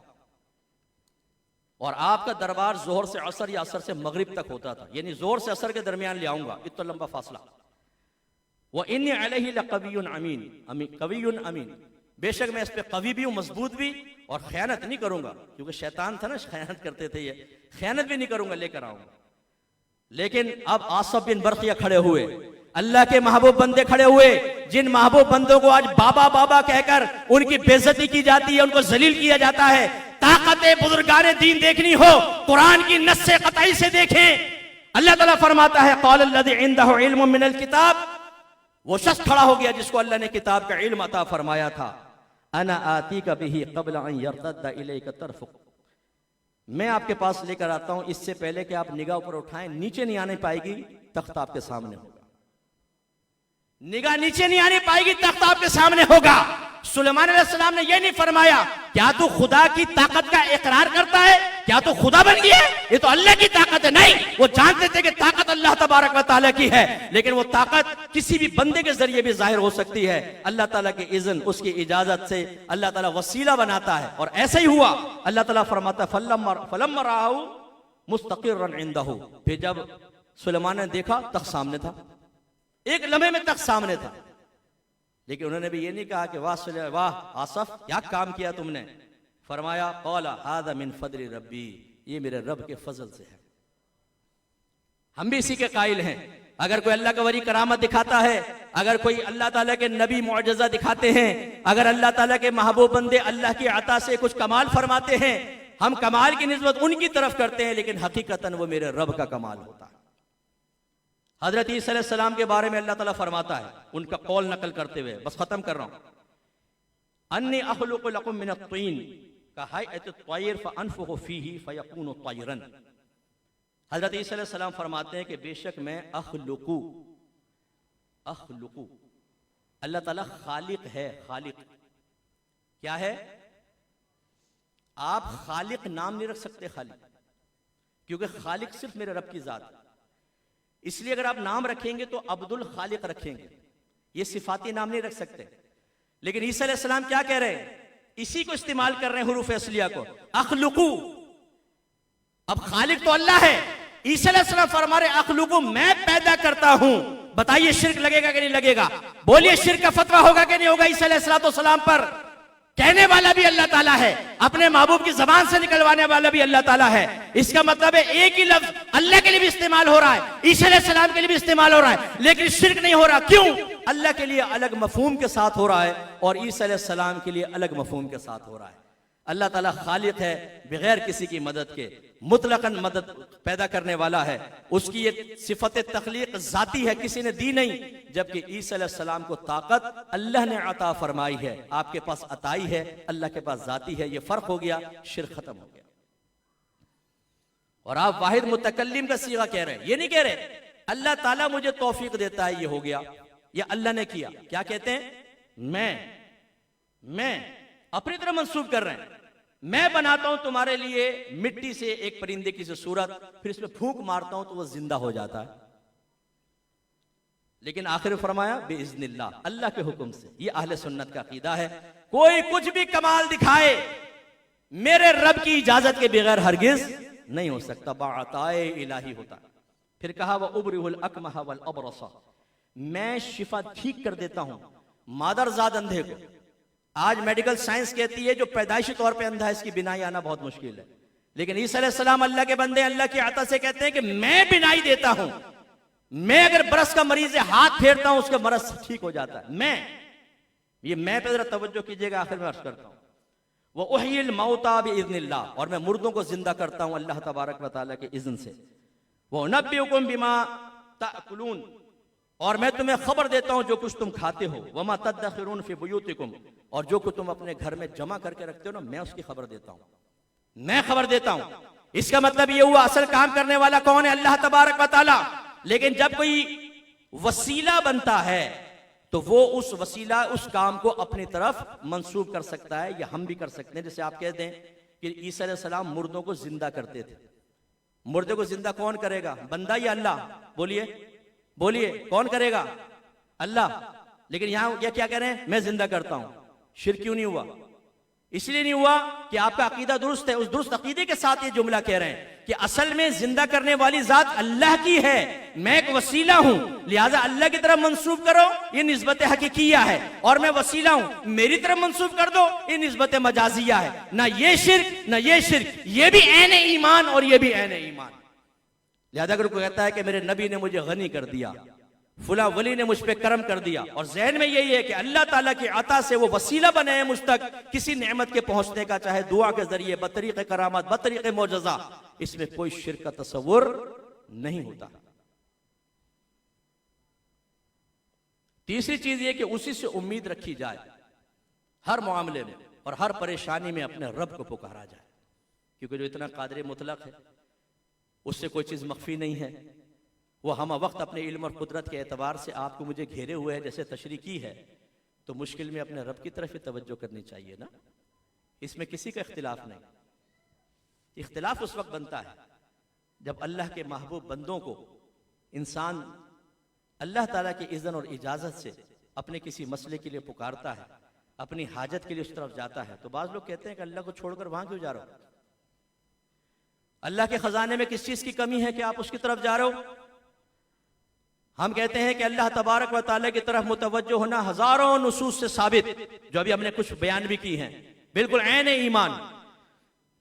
और आपका दरबार जोहर से असर या असर से मगरिब तक होता था, यानी जोहर से असर के दरमियान ले आऊंगा, इतना लंबा फासला। व इन्नी अलैहि लक़वियुन अमीन, कवियुन अमीन, बेशक मैं इस पे कवि भी हूं, मजबूत भी, और खयानत नहीं करूंगा, क्योंकि शैतान था ना, खयानत करते थे ये, खयानत भी नहीं करूंगा, लेकर आऊंगा। लेकिन अब आसफ बिन बरकिया खड़े हुए, अल्लाह के महबूब बंदे खड़े हुए, जिन महबूब बंदों को आज बाबा बाबा कहकर उनकी बेइज्जती की जाती है, उनको जलील किया जाता है। ताकत बुजुर्गाने दीन देखनी हो, कुरान की नस्से कतई से देखें। अल्लाह ताला फरमाता है क़ाल अल्लज़ी इंदहु इल्मुम मिनल किताब, वो शख्स खड़ा हो गया जिसको अल्लाह ने किताब का इल्म अता फरमाया था, अना आतीका बिही क़ब्ल अन यर्तद्दा इलैका तरफुक, मैं आपके पास लेकर आता हूं इससे पहले कि आप निगाह ऊपर उठाएं, नीचे नहीं आने पाएगी, तख्त आपके सामने होगा। निगाह नीचे नहीं आने पाएगी, तख्त आपके सामने होगा। सुलेमान अलैहिस्सलाम ने यह नहीं फरमाया क्या तू खुदा की ताकत का इकरार करता है, क्या तू खुदा बन गया, ये तो अल्लाह की ताकत है। नहीं, वो जानते थे कि ताकत अल्लाह तबारक व तआला की है, लेकिन वो ताकत किसी भी बंदे के जरिए भी जाहिर हो सकती है। अल्लाह ताला के इज़्न, उसकी इजाजत से अल्लाह ताला वसीला बनाता है, और ऐसा ही हुआ। अल्लाह ताला फरमाता फलम्मा राअहू मुस्तक़िर्रन इंदहू, फिर जब सुलेमान ने देखा तख्त सामने था, एक लम्हे में तख्त सामने था, लेकिन उन्होंने भी ये नहीं कहा कि वाह आसफ क्या काम किया तुमने। फरमाया क़ौला हाज़ा मिन फ़ज़्लि रब्बी, ये मेरे रब के फजल से है। हम भी इसी के कायल हैं। अगर कोई अल्लाह का वली करामत दिखाता है, अगर कोई अल्लाह ताला के नबी मुअज्जज़ा दिखाते हैं, अगर अल्लाह ताला के महबूब बंदे अल्लाह की अता से कुछ कमाल फरमाते हैं, हम कमाल की निस्बत उनकी तरफ करते हैं, लेकिन हकीकतन वो मेरे रब का कमाल होता है। हजरत ईसा अलैहिस्सलाम के बारे में अल्लाह ताला फरमाता है, उनका कौल नकल करते हुए, बस खत्म कर रहा हूं, अन्नी अख़लुक़ु लकुम मिनत तीन कहायतुत्तैर फअनफुखु फीही फयकूनु तैरन। हजरत ईसा अलैहिस्सलाम फरमाते हैं कि बेशक मैं अखलुकु, अल्लाह ताला खालिक है। खालिक क्या है? आप खालिक नाम नहीं रख सकते खालिक, क्योंकि खालिक सिर्फ मेरे रब की जात है। इसलिए अगर आप नाम रखेंगे तो अब्दुल खालिक रखेंगे, ये सिफाती नाम नहीं रख सकते। लेकिन ईसा अलैहिस्सलाम क्या कह रहे हैं? इसी को इस्तेमाल कर रहे हैं, हुरूफ असलिया को, अखलुकु। अब खालिक तो अल्लाह है, ईसा अलैहिस्सलाम फरमा रहे अखलुकु, मैं पैदा करता हूं। बताइए शिर्क लगेगा कि नहीं लगेगा? बोलिए शिर्क का फतवा होगा कि नहीं होगा ईसा अलैहिस्सलाम पर? कहने वाला भी अल्लाह ताला है, अपने महबूब की जबान से निकलवाने वाला भी अल्लाह ताला है। इसका मतलब है एक ही लफ्ज अल्लाह के लिए भी इस्तेमाल हो रहा है, ईसा अलैहिस्सलाम के लिए भी इस्तेमाल हो रहा है, लेकिन शिर्क नहीं हो रहा। क्यों? अल्लाह के लिए अलग मफहूम के साथ हो रहा है और ईसा अलैहिस्सलाम के लिए अलग मफहूम के साथ हो रहा है। अल्लाह ताला खालिक है, बगैर किसी की मदद के मुतलकन मदद पैदा करने वाला है। उसकी ये सिफत तख्लीक जाती है, किसी ने दी नहीं। जबकि ईसा अलैहिस्सलाम को ताकत अल्लाह ने अता फरमाई है, आपके पास अताई है, अल्लाह के पास जाती है। ये फर्क हो गया, शिर्क खत्म हो गया। और आप वाहिद मुतकल्लिम का सीगा कह रहे हैं, ये नहीं कह रहे अल्लाह ताला मुझे तौफीक देता है, ये हो गया, या अल्लाह ने किया। क्या कहते हैं? मैं अपनी तरह मंसूब कर रहे हैं। मैं बनाता हूं तुम्हारे लिए मिट्टी से एक परिंदे की सूरत, फिर इसमें फूंक मारता हूं तो वह जिंदा हो जाता है। लेकिन आखिर फरमाया बिइज़्निल्लाह, अल्लाह के हुक्म से। यह अहले सुन्नत का अकीदा है। कोई कुछ भी कमाल दिखाए, मेरे रब की इजाजत के बगैर हरगिज नहीं हो सकता, बाअताए इलाही होता। फिर कहा वह उबरिहुल अकमह वल अबरसा, मैं शिफा ठीक कर देता हूं मादरजाद अंधे को। आज मेडिकल साइंस कहती है जो पैदाइशी तौर पे अंधा है, इसकी बिनाई आना बहुत मुश्किल है। लेकिन ईसा अलैहिस्सलाम अल्लाह के बंदे, अल्लाह की आता से कहते हैं कि मैं बिनाई देता हूं। मैं अगर बरस का मरीज है, हाथ फेरता हूं, उसका मरज ठीक हो जाता है। मैं पे जरा तवज्जो कीजिएगा, आखिर में अर्ज करता हूं। वह उहयिल मौता बिइज़्निल्लाह, और मैं मुर्दों को जिंदा करता हूं अल्लाह तबारक व तआला के इज़्न से। वह नब्बिउकुम बिमा ताकुलून, और मैं तुम्हें खबर देता हूं जो कुछ तुम खाते हो। वमा तदखिरून फी बुयूतिकुम, और जो कुछ तुम अपने घर में जमा करके रखते हो ना, मैं उसकी खबर देता हूं, मैं खबर देता हूं। इसका मतलब यह हुआ असल काम करने वाला कौन है? अल्लाह तबारक व तआला। लेकिन जब कोई वसीला बनता है तो वो उस वसीला, उस काम को अपनी तरफ मंसूब कर सकता है, या हम भी कर सकते हैं। जैसे आप कहते हैं कि ईसा अलैहिस्सलाम मुर्दों को जिंदा करते थे। मुर्दे को जिंदा कौन करेगा? बंदा या अल्लाह? बोलिए कौन करेगा? अल्लाह। लेकिन यहां ये क्या कह रहे हैं? मैं जिंदा करता हूं। शिर्क क्यों नहीं हुआ? इसलिए नहीं हुआ कि आपका अकीदा दुरुस्त है। उस दुरुस्त अकीदे के साथ ये जुमला कह रहे हैं कि असल में जिंदा करने वाली जात अल्लाह की है, मैं एक वसीला हूं, लिहाजा अल्लाह की तरफ मंसूब करो, ये निस्बत हकीकिया है। और मैं वसीला हूं, मेरी तरफ मंसूब कर दो, ये निस्बत मजाजिया है। ना ये शिर्क, ना ये शिर्क, ये भी ऐन ईमान और ये भी ऐन ईमान। लिहाजा अगर कोई कहता है कि मेरे नबी ने मुझे गनी कर दिया, फुला वली ने मुझ पे करम कर दिया, और ज़हन में यही है कि अल्लाह ताला की अता से वो वसीला बने हैं मुझ तक किसी नेमत के पहुंचने का, चाहे दुआ के जरिए, बतरीक़े करामत, बतरीक़े मौजज़ा, इसमें कोई शिर्क का तसव्वुर नहीं होता। तीसरी चीज ये कि उसी से उम्मीद रखी जाए हर मामले में और हर परेशानी में अपने रब को पुकारा जाए, क्योंकि जो इतना कादिर मुतलक है उससे कोई चीज मख्फी नहीं है। वो हम वक्त अपने इल्म और कुदरत के एतबार से आपको मुझे घेरे हुए है, जैसे तशरीह की है, तो मुश्किल में अपने रब की तरफ ही तवज्जो करनी चाहिए ना। इसमें किसी का इख्तिलाफ नहीं। इख्तिलाफ उस वक्त बनता है जब अल्लाह के महबूब बंदों को इंसान अल्लाह ताला की इज़्न और इजाजत से अपने किसी मसले के लिए पुकारता है, अपनी हाजत के लिए उस तरफ जाता है। तो बाज लोग कहते हैं कि अल्लाह को छोड़कर वहां क्यों जा रहे हो? अल्लाह के खजाने में किस चीज की कमी है कि आप उसकी तरफ जा रहे हो? हम कहते हैं कि अल्लाह तबारक व तआला की तरफ मुतवज्जो होना हजारों नुसूस से साबित, जो अभी हमने कुछ बयान भी की हैं, बिल्कुल ऐन ईमान।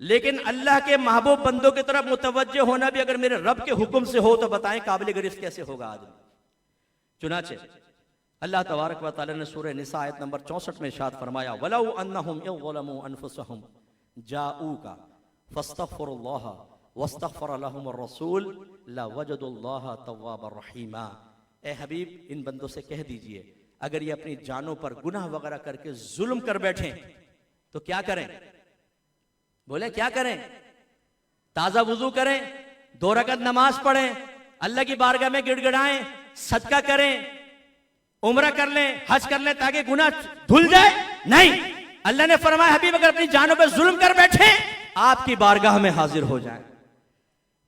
लेकिन अल्लाह के महबूब बंदों की तरफ मुतवज्जो होना भी अगर मेरे रब के हुक्म से हो तो बताएं काबिल गिरफ्त कैसे होगा आदमी। चुनाचे अल्लाह तबारक व तआला ने सूरह निसा आयत नंबर 64 में इरशाद फरमाया, वलौ अन्नहुम यज़लमू अनफुसहुम जाऊका फस्तगफिरुल्लाह वस्तगफर लहुमुर रसूल लवजदुल्लाह तव्वाबर रहीमा। ए हबीब, इन बंदों से कह दीजिए अगर ये अपनी जानों पर गुनाह वगैरह करके जुल्म कर बैठे तो क्या करें? बोले क्या करें? ताजा वुजू करें, 2 रकत नमाज पढ़ें, अल्लाह की बारगाह में गिड़गिड़ाएं, सदका करें, उम्रा कर लें, हज कर लें ताकि गुनाह धुल जाए? नहीं, अल्लाह ने फरमाया हबीब अगर अपनी जानों पर जुल्म कर बैठे आपकी बारगाह में हाजिर हो जाएं,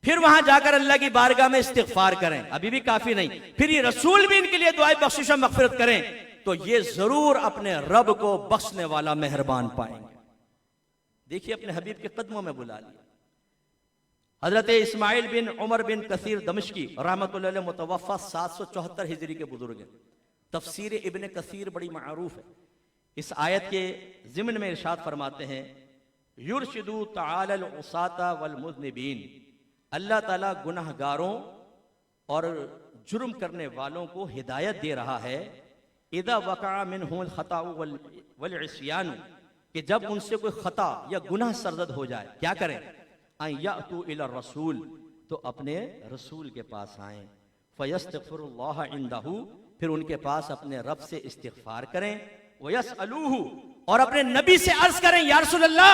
फिर वहां जाकर अल्लाह की बारगाह में इस्तिगफार करें, अभी भी काफी नहीं, फिर ये रसूल भी इनके लिए दुआए बख्शिश और मगफिरत करें, तो ये जरूर अपने रब को बख्शने वाला मेहरबान पाएंगे। देखिए अपने हबीब के कदमों में बुला लिया। हजरत इस्माइल बिन उमर बिन कसीर दमिश्की रहमतुल्लाह अलैह मुतवफ़ा 774 हिजरी के बुजुर्ग हैं। तफसीर इब्न कसीर बड़ी मारूफ है। इस आयत के ज़िम्न में इरशाद फरमाते हैं युरशिदु तआलल उसाता वल मुज़निबीन, अल्लाह ताला गुनहगारों और जुर्म करने वालों को हिदायत दे रहा है। इदा वक़ा मिनहुल खताउ वल इस्यान, कि जब उनसे कोई खता या गुनाह सरजद हो जाए क्या करें? अयतु इला रसूल, तो अपने रसूल के पास आए, फयस्तगफिरुल्लाह इंदहू, फिर उनके पास अपने रब से इस्तिगफार करें, वयसअलूहु, और अपने नबी से अर्ज करें या रसूल अल्लाह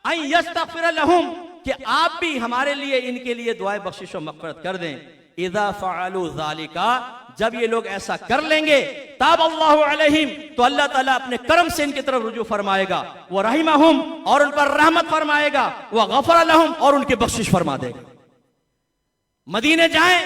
अन यस्तगफिर लहुम, कि आप भी हमारे लिए इनके लिए दुआए बख्शिश और मग़फ़िरत कर दें। इज़ा फ़अलू ज़ालिका, जब ये लोग ऐसा कर लेंगे ताब अल्लाहु अलैहिम, तो अल्लाह ताला अपने करम से इनकी तरफ रुजू फरमाएगा, व रहिमहुम, और उन पर रहमत फरमाएगा, व गफ़र लहुम, और उनकी बख्शिश फरमा देगा। मदीने जाएं,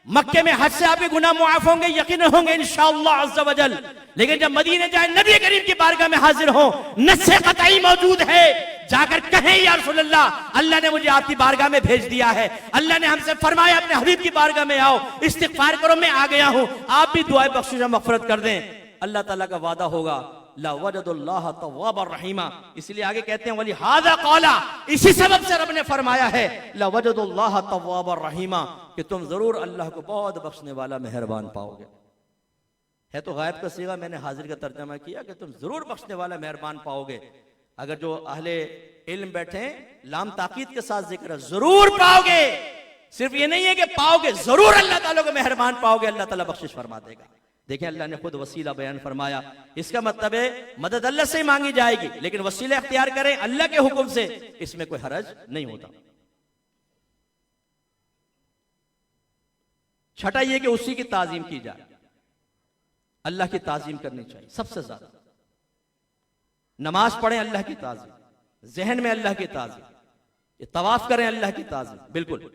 मक्के में हज से आपके गुनाह मुआफ होंगे, यकीन होंगे इंशाअल्लाह अज़्ज़ा वजल, लेकिन जब मदीने जाएं नबी करीम की बारगाह में हाजिर हो, नस्से क़तई मौजूद है, जाकर कहें या रसूल अल्लाह, अल्लाह ने मुझे आपकी बारगाह में भेज दिया है, अल्लाह ने हमसे फरमाया अपने हबीब की बारगाह में आओ, इस्तिग़फ़ार करो, मैं आ गया हूं, आप भी दुआए बख्शिश और मग़फ़िरत कर दें। अल्लाह ताला का वादा होगा ला वजदुल्लाह तव्वाबर रहीमा, इसलिए आगे कहते हैं वली हादा क़ौला, इसी सबब से रब ने फरमाया है ला वजदुल्लाह तव्वाबर रहीमा, कि तुम जरूर अल्लाह को बहुत बख्शने वाला मेहरबान पाओगे। है तो गायब का सीगा, मैंने हाजिर का तर्जमा किया कि तुम जरूर बख्शने वाला मेहरबान पाओगे। अगर जो अहले इल्म बैठे लाम ताकीद के साथ जिक्र, जरूर पाओगे, सिर्फ ये नहीं है कि पाओगे, जरूर अल्लाह ताला को मेहरबान पाओगे, अल्लाह ताला बख्शिश फरमा देगा। देखें अल्लाह ने खुद वसीला बयान फरमाया, इसका मतलब है मदद अल्लाह से मांगी जाएगी, लेकिन वसीला इख्तियार करें अल्लाह के हुक्म से, इसमें कोई हरज नहीं होता। छठा यह कि उसी की ताजीम की जाए, अल्लाह की ताजीम करनी चाहिए सबसे ज्यादा। नमाज पढ़ें अल्लाह की ताजीम, जहन में अल्लाह की ताजीम, तवाफ करें अल्लाह की ताजीम, बिल्कुल।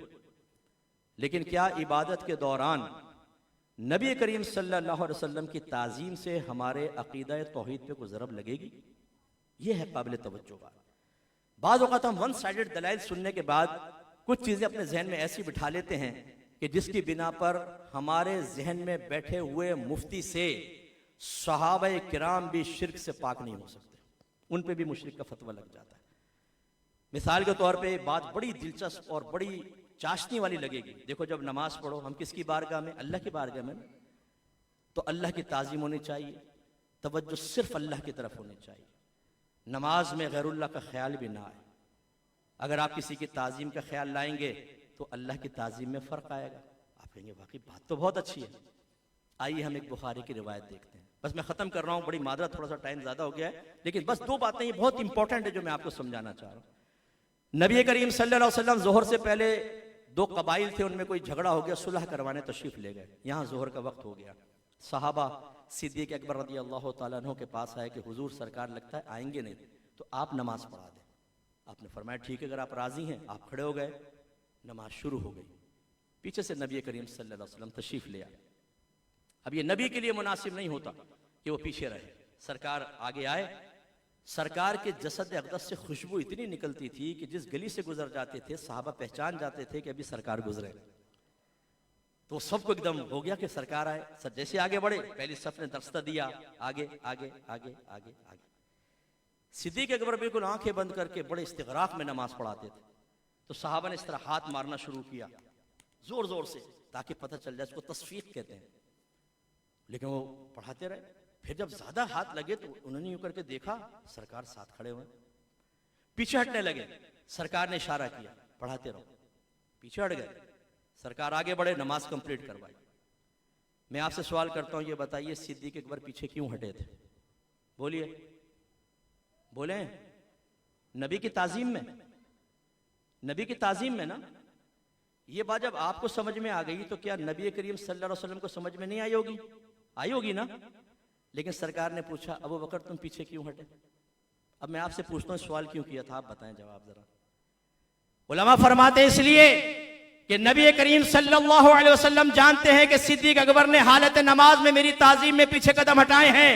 लेकिन क्या इबादत के दौरान नबी करीम सल्लल्लाहु अलैहि वसल्लम की ताजीम से हमारे अकीदा तौहीद पे कोई ज़रब लगेगी? यह है काबिल तवज्जो बात। बाज़ औक़ात हम वन साइडेड दलाइल सुनने के बाद कुछ चीज़ें अपने जहन में ऐसी बिठा लेते हैं कि जिसकी बिना पर हमारे जहन में बैठे हुए मुफ्ती से सहाबा किराम भी शिर्क से पाक नहीं हो सकते, उन पे भी मुशरिक का फतवा लग जाता है। मिसाल के तौर पे बात बड़ी दिलचस्प और बड़ी चाशनी वाली लगेगी। देखो जब नमाज पढ़ो हम किसकी बारगाह में? अल्लाह की बारगाह में, तो अल्लाह की ताज़ीम होनी चाहिए, तवज्जो सिर्फ अल्लाह की तरफ होनी चाहिए, नमाज में गैरुल्लाह का ख्याल भी ना आए। अगर आप किसी की ताज़ीम का ख्याल लाएंगे तो अल्लाह की ताज़ीम में फ़र्क आएगा। आप कहेंगे वाकई बात तो बहुत अच्छी है। आइए हम एक बुखारी की रिवायत देखते हैं। बस मैं ख़त्म कर रहा हूँ, बड़ी मादरत, थोड़ा सा टाइम ज़्यादा हो गया है, लेकिन बस 2 बातें ये बहुत इंपॉर्टेंट है जो मैं आपको समझाना चाह रहा हूँ। नबी करीम सल्लल्लाहु अलैहि वसल्लम ज़ोहर से पहले 2 कबाइल थे, उनमें कोई झगड़ा हो गया, सुलह करवाने तशरीफ़ ले गए। यहाँ ज़ोहर का वक्त हो गया। सहाबा सिद्दीक़ अकबर रज़ी अल्लाह तआला अन्हु के पास आए कि हुजूर सरकार लगता है आएंगे नहीं, तो आप नमाज पढ़ा दें। आपने फरमाया ठीक है, अगर आप राज़ी हैं। आप खड़े हो गए, नमाज शुरू हो गई। पीछे से नबी करीम सल्लल्लाहु अलैहि वसल्लम तशरीफ़ ले आए। अब ये नबी के लिए मुनासिब नहीं होता कि वो पीछे रहे, सरकार आगे आए। सरकार के जसद अक़दस से खुशबू इतनी निकलती थी कि जिस गली से गुजर जाते थे सहाबा पहचान जाते थे कि अभी सरकार गुजरे। तो सबको एकदम हो गया कि सरकार आए। सर जैसे आगे बढ़े, पहली सफ ने दस्ता दिया, आगे आगे आगे आगे आगे। सिद्दीक़ अकबर बिल्कुल आंखें बंद करके बड़े इस्तिग़राक़ में नमाज पढ़ाते थे। तो सहाबा ने इस तरह हाथ मारना शुरू किया जोर जोर से, ताकि पता चल जाए, इसको तस्फीक कहते हैं। लेकिन वो पढ़ाते रहे। फिर जब ज्यादा हाथ लगे तो उन्होंने यूं करके देखा, सरकार साथ खड़े हुए, पीछे हटने लगे। सरकार ने इशारा किया पढ़ाते रहो, पीछे हट गए। सरकार आगे बढ़े, नमाज कंप्लीट करवाई। मैं आपसे सवाल करता हूं, ये बताइए सिद्दीक़ अकबर पीछे क्यों हटे थे? बोलिए, बोले, नबी की ताजीम में, नबी की ताजीम में ना। ये बात जब आपको समझ में आ गई तो क्या नबी करीम सल्लल्लाहु अलैहि वसल्लम को समझ में नहीं आई होगी? आई होगी ना। लेकिन सरकार ने पूछा, अबू बकर तुम पीछे क्यों हटे? अब मैं आपसे पूछता हूं सवाल क्यों किया था, आप बताएं जवाब जरा। उलमा फरमाते इसलिए कि नबी करीम सल्लल्लाहु अलैहि वसल्लम जानते हैं कि सिद्दीक अकबर ने हालत नमाज में मेरी ताजीम में पीछे कदम हटाए हैं,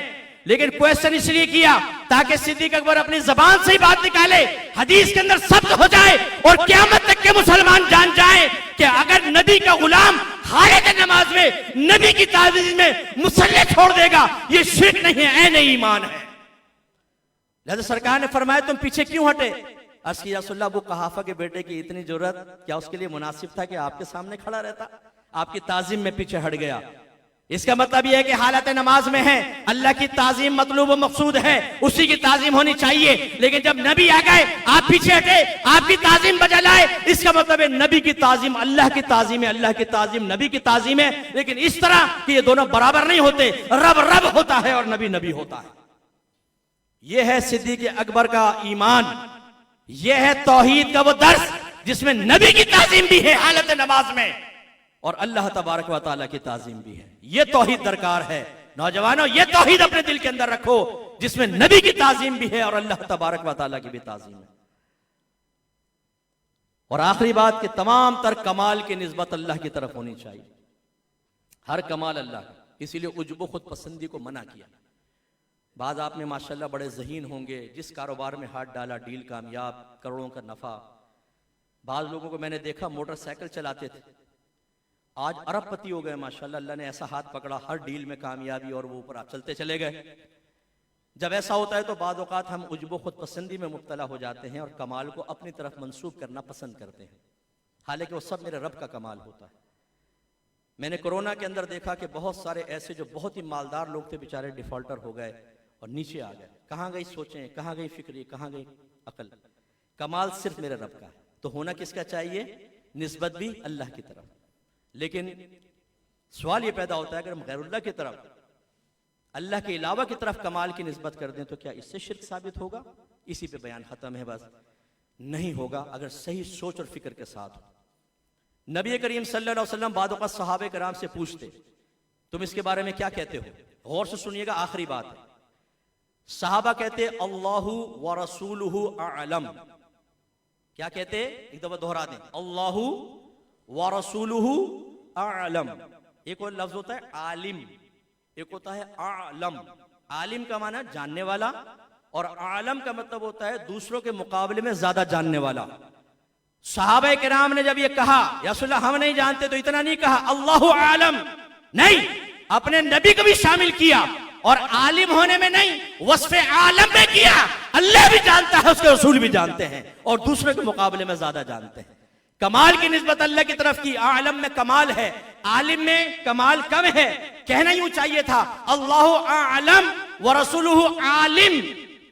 लेकिन क्वेश्चन इसलिए किया ताकि सिद्दीक अकबर अपनी जबान से ही बात निकाले, हदीस के अंदर सब्त हो जाए और क़यामत तक के मुसलमान जान जाए कि अगर नबी का गुलाम हालत नमाज में नबी की ताजीम में मुसल्ले छोड़ देगा, ये शिर्क नहीं है, ऐन ईमान है। लिहाजा सरकार ने फरमाया तुम पीछे क्यों हटे? अर्ज़ किया, या रसूलल्लाह, वो कहाफा के बेटे की इतनी जरूरत क्या उसके लिए मुनासिब था कि आपके सामने खड़ा रहता? आपकी ताजीम में पीछे हट गया। इसका मतलब यह है कि हालत नमाज में है, अल्लाह की ताजीम मतलूब व मकसूद है, उसी की ताजीम होनी चाहिए। लेकिन जब नबी आ गए आप पीछे हटे, आपकी ताजीम बजा लाए, इसका मतलब है नबी की ताजीम अल्लाह की ताजीम है, अल्लाह की ताजीम नबी की ताजीम है। लेकिन इस तरह कि ये दोनों बराबर नहीं होते, रब रब होता है और नबी नबी होता है। यह है सिद्दीक अकबर का ईमान, यह है तौहीद का वो दर्स जिसमें नबी की ताजीम भी है हालत नमाज में और अल्लाह तबारक व तआला की ताजीम भी है। यह तौहीद दरकार है। नौजवानों, यह तौहीद अपने दिल के अंदर रखो जिसमें नबी की ताजीम भी है और अल्लाह तबारक व तआला की भी ताजीम है। और आखिरी बात कि तमाम तर कमाल की निस्बत अल्लाह की तरफ होनी चाहिए, हर कमाल अल्लाह का। इसीलिए उज्ब खुद पसंदी को मना किया। बाज आप में माशाल्लाह बड़े ज़हीन होंगे, जिस कारोबार में हाथ डाला डील कामयाब, करोड़ों का नफा। बाज लोगों को मैंने देखा मोटरसाइकिल चलाते थे, आज अरबपति हो गए माशाल्लाह। अल्लाह ने ऐसा हाथ पकड़ा, हर डील में कामयाबी और वो ऊपर चलते चले गए। जब ऐसा होता है तो बाद औक़ात हम उज्ब खुद पसंदी में मुब्तला हो जाते हैं और कमाल को अपनी तरफ मंसूब करना पसंद करते हैं, हालांकि वो सब मेरे रब का कमाल होता है। मैंने कोरोना के अंदर देखा कि बहुत सारे ऐसे जो बहुत ही मालदार लोग थे बेचारे डिफॉल्टर हो गए और नीचे आ गए। कहाँ गई सोचें, कहाँ गई फिक्री, कहाँ गई अकल? कमाल सिर्फ मेरे रब का है। तो होना किसका चाहिए? निस्बत भी अल्लाह की तरफ। लेकिन सवाल ये पैदा होता है अगर हम गैरुल्लाह की तरफ, अल्लाह के अलावा की तरफ कमाल की निस्बत कर दें तो क्या इससे शिर्क साबित होगा? इसी पे बयान खत्म है। बस नहीं होगा अगर सही सोच और फिक्र के साथ हो। नबी करीम सल्लल्लाहु अलैहि वसल्लम बाद औक़ात सहाबे कराम से पूछते, तुम इसके बारे में क्या कहते हो? गौर से सुनिएगा, आखिरी बात है। सहाबा कहते अल्लाहु व रसूलुहु आलम। क्या कहते? एक दफा दोहरा दें, अल्लाहु व रसूलुहु आलम। एक और लफ्ज होता है आलिम, एक होता है आलम। आलिम का माना जानने वाला और आलम का मतलब होता है दूसरों के मुकाबले में ज्यादा जानने वाला। सहाबा किराम ने जब ये कहा, या रसूलल्लाह हम नहीं जानते, तो इतना नहीं कहा अल्लाहु आलम, नहीं, अपने नबी को भी शामिल किया और आलिम होने में नहीं, वस्फ़े आलम में किया। अल्लाह भी जानता है, उसके रसूल भी जानते हैं और दूसरे के मुकाबले में ज्यादा जानते हैं। कमाल की निस्बत अल्लाह की तरफ की। आलम में कमाल है, आलिम में कमाल कम है। कहना यूं चाहिए था अल्लाहु आलम व रसूलुहु आलिम,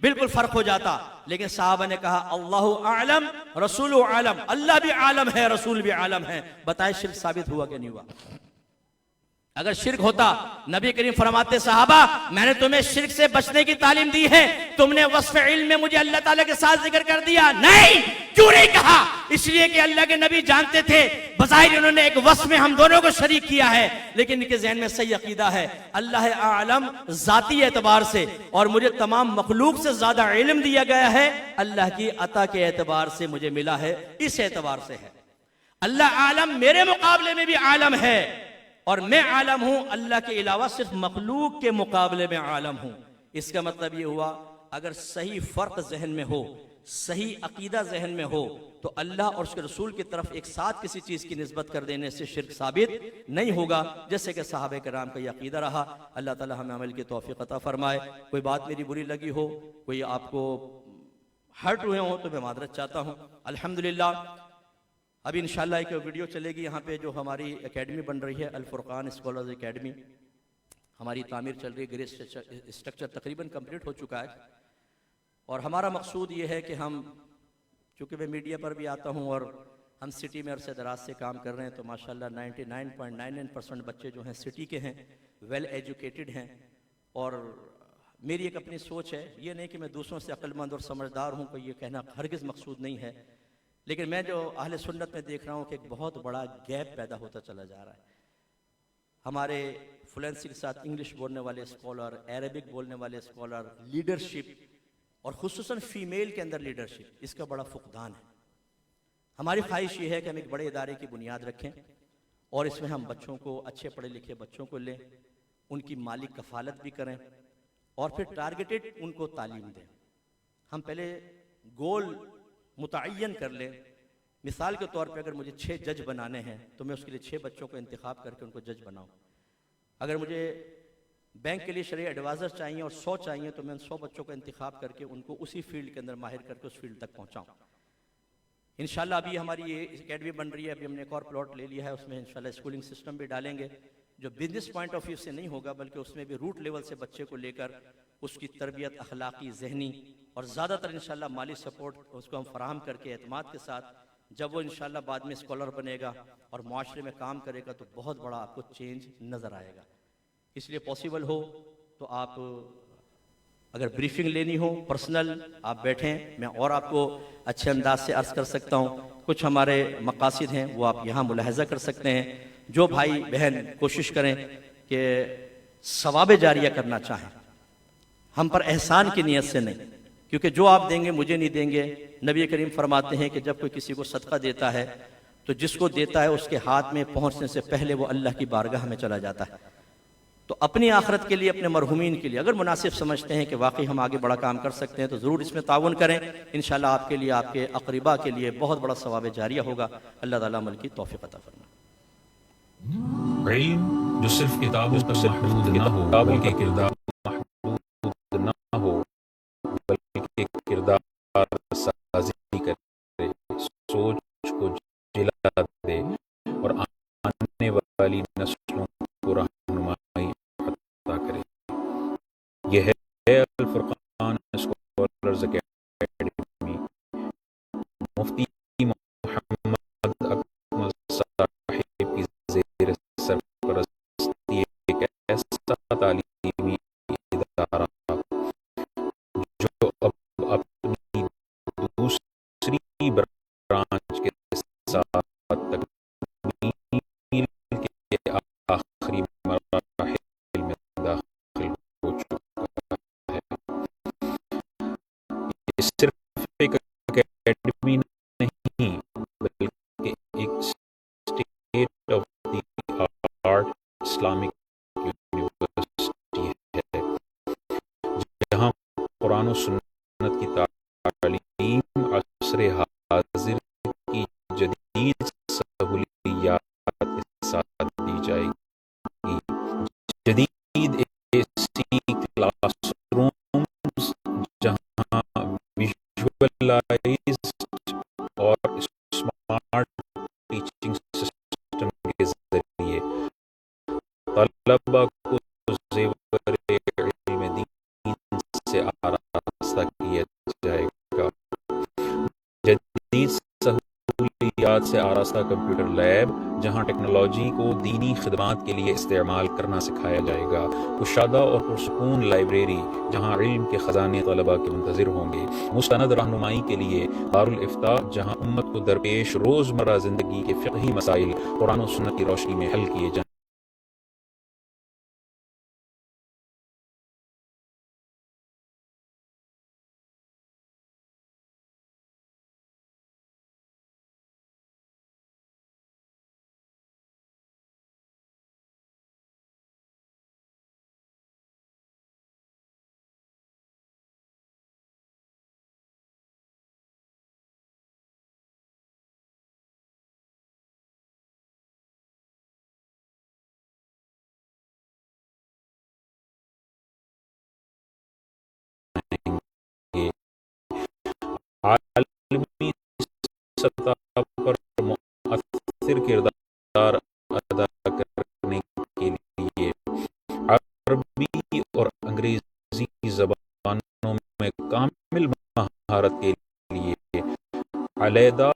बिल्कुल फर्क हो जाता। लेकिन साहबा ने कहा अल्लाहु आलम रसूलुहु आलम, अल्लाह भी आलम है, रसूल भी आलम है। बताए शिर्क साबित हुआ कि नहीं हुआ? अगर शिर्क होता, नबी करीम फरमाते सहाबा मैंने तुम्हें शिर्क से बचने की तालीम दी है, तुमने वस्फ़ इल्म में मुझे अल्लाह ताला के साथ जिक्र कर दिया। नहीं, क्यों नहीं कहा? इसलिए कि अल्लाह के नबी जानते थे बज़ाहिर उन्होंने एक वस्फ़ में हम दोनों को शरीक किया है, लेकिन इनके ज़हन में सही अकीदा है अल्लाह आलम ज़ाती एतबार से और मुझे तमाम मखलूक से ज्यादा इल्म दिया गया है, अल्लाह की अता के एतबार से मुझे मिला है, इस एतबार से है। अल्लाह आलम मेरे मुकाबले में भी आलम है और मैं आलम हूं, अल्लाह के अलावा सिर्फ मखलूक के मुकाबले में आलम हूं। इसका मतलब यह हुआ अगर सही फर्क जहन में हो, सही अकीदा जहन में हो, तो अल्लाह और उसके रसूल की तरफ एक साथ किसी चीज की निस्बत कर देने से शिर्क साबित नहीं होगा, जैसे कि सहाबे कराम का यह अकीदा रहा। अल्लाह ताला हमें अमल की तौफीक अता फरमाए। कोई बात मेरी बुरी लगी हो, कोई आपको हर्ट हुए हो तो मैं मादरत चाहता हूँ। अल्हम्दुलिल्लाह अभी इंशाल्लाह एक वीडियो चलेगी यहाँ पे, जो हमारी एकेडमी बन रही है अल फुरकान स्कॉलर्स एकेडमी, हमारी तामीर चल रही है, ग्रे स्ट्रक्चर तकरीबन कंप्लीट हो चुका है। और हमारा मकसूद ये है कि हम, चूँकि मैं मीडिया पर भी आता हूँ और हम सिटी में अरसे दराज से काम कर रहे हैं, तो माशाल्लाह 99.99% बच्चे जो हैं सिटी के हैं, वेल एजुकेटेड हैं और मेरी एक अपनी सोच है, ये नहीं कि मैं दूसरों से अक्लमंद और समझदार हूँ, कोई ये कहना हरगिज़ मकसूद नहीं है, लेकिन मैं जो अहले सुन्नत में देख रहा हूँ कि एक बहुत बड़ा गैप पैदा होता चला जा रहा है। हमारे फ्लुएंसी के साथ इंग्लिश बोलने वाले स्कॉलर, अरबिक बोलने वाले स्कॉलर, लीडरशिप और खुसूसन फ़ीमेल के अंदर लीडरशिप, इसका बड़ा फुकदान है। हमारी ख्वाहिश ये है कि हम एक बड़े इदारे की बुनियाद रखें और इसमें हम बच्चों को, अच्छे पढ़े लिखे बच्चों को लें, उनकी माली कफ़ालत भी करें और फिर टारगेटेड उनको तालीम दें। हम पहले गोल मुतय्यन कर लें। मिसाल के तौर पे अगर मुझे 6 जज बनाने हैं तो मैं उसके लिए 6 बच्चों को इंतखाब करके उनको जज बनाऊं। अगर मुझे बैंक के लिए शरई एडवाइज़र चाहिए और 100 चाहिए तो मैं उन 100 बच्चों को इंतखाब करके उनको उसी फील्ड के अंदर माहिर करके उस फील्ड तक पहुँचाऊँ। इंशाल्लाह अभी हमारी ये एकेडमी बन रही है, अभी हमने एक और प्लॉट ले लिया है, उसमें इंशाल्लाह स्कूलिंग सिस्टम भी डालेंगे जो बिजनेस पॉइंट ऑफ व्यू से नहीं होगा, बल्कि उसमें भी रूट लेवल से बच्चे को लेकर उसकी तरबियत अखलाकी, जहनी और ज़्यादातर इंशाल्लाह माली सपोर्ट उसको हम फराहम करके एतमाद के साथ जब वो इंशाल्लाह बाद में स्कॉलर बनेगा और माशरे में काम करेगा तो बहुत बड़ा आपको चेंज नज़र आएगा। इसलिए पॉसिबल हो तो आप अगर ब्रीफिंग लेनी हो पर्सनल, आप बैठें, मैं और आपको अच्छे अंदाज से अर्ज़ कर सकता हूँ। कुछ हमारे मकासिद हैं वो आप यहाँ मुलाहजा कर सकते हैं। जो भाई बहन कोशिश करें कि सवाब जारिया करना चाहें, हम पर एहसान की नीयत से नहीं, क्योंकि जो आप देंगे मुझे नहीं देंगे। नबी करीम फरमाते हैं कि जब कोई किसी को सदका देता है तो जिसको देता है उसके हाथ में पहुँचने से पहले वो अल्लाह की बारगाह में चला जाता है। तो अपनी आखिरत के लिए, अपने मरहुमीन के लिए अगर मुनासिब समझते हैं कि वाकई हम आगे बड़ा काम कर सकते हैं तो ज़रूर इसमें ताउन करें। इंशाल्लाह आपके लिए, आपके अक़रिबा के लिए बहुत बड़ा सवाब जारिया होगा। अल्लाह ताला अमल की तौफ़ीक़ अता फरमाए। इल्म जो सिर्फ किताबों तक महदूद न हो, बल्कि किरदार महदूद न हो, बल्कि किरदार साज़ी करे, सोच को जिला दे और आने वाली नस्लों को रहनुमाई अता करे। यह है अल फुरकान स्कॉलर्स एकेडमी। मुफ्ती मोहम्मद अकमल साहिब की ज़ेर सरपरस्ती एक ऐसा तालीमी इदारा जो अब अपनी दूसरी ब्रांच के साथ तकमील के आखिरी मराहिल में दाखिल हो चुका है। ये सिर्फ एक एकेडमी नहीं बल्कि एक state of the art Islamic university है, जहाँ कुरान और सुन्नत की तालीम असरे हाजिर की जदीद सहूलियात के साथ दी जाएगी। जदीद एसी क्लासरूम्स जहाँ विजुअलाइज्ड और स्मार्ट टीचिंग सिस्टम के जरिए तलबा को ज़ेवर इल्म दीन से आरास्ता किया जाएगा। जदीद सहूलियात से आरास्ता कंप्यूटर लैब जहां टेक्नोलॉजी को दीनी खिदमात के लिए इस्तेमाल करना सिखाया जाएगा। कुशादा और पुरसकून लाइब्रेरी जहां इल्म के खजाने तलबा के मुंतज़िर होंगे। मुस्तनद रहनुमाई के लिए दारुल इफ्ता जहां उम्मत को दरपेश रोज़मर्रा ज़िंदगी के फ़िक़ही मसाइल कुरान और सुन्नत की रोशनी में हल किए जाएं। आलमी सतह पर मुअस्सिर किरदार अदा करने के लिए अरबी और अंग्रेजी ज़बानों में कामिल महारत के लिए अलैदा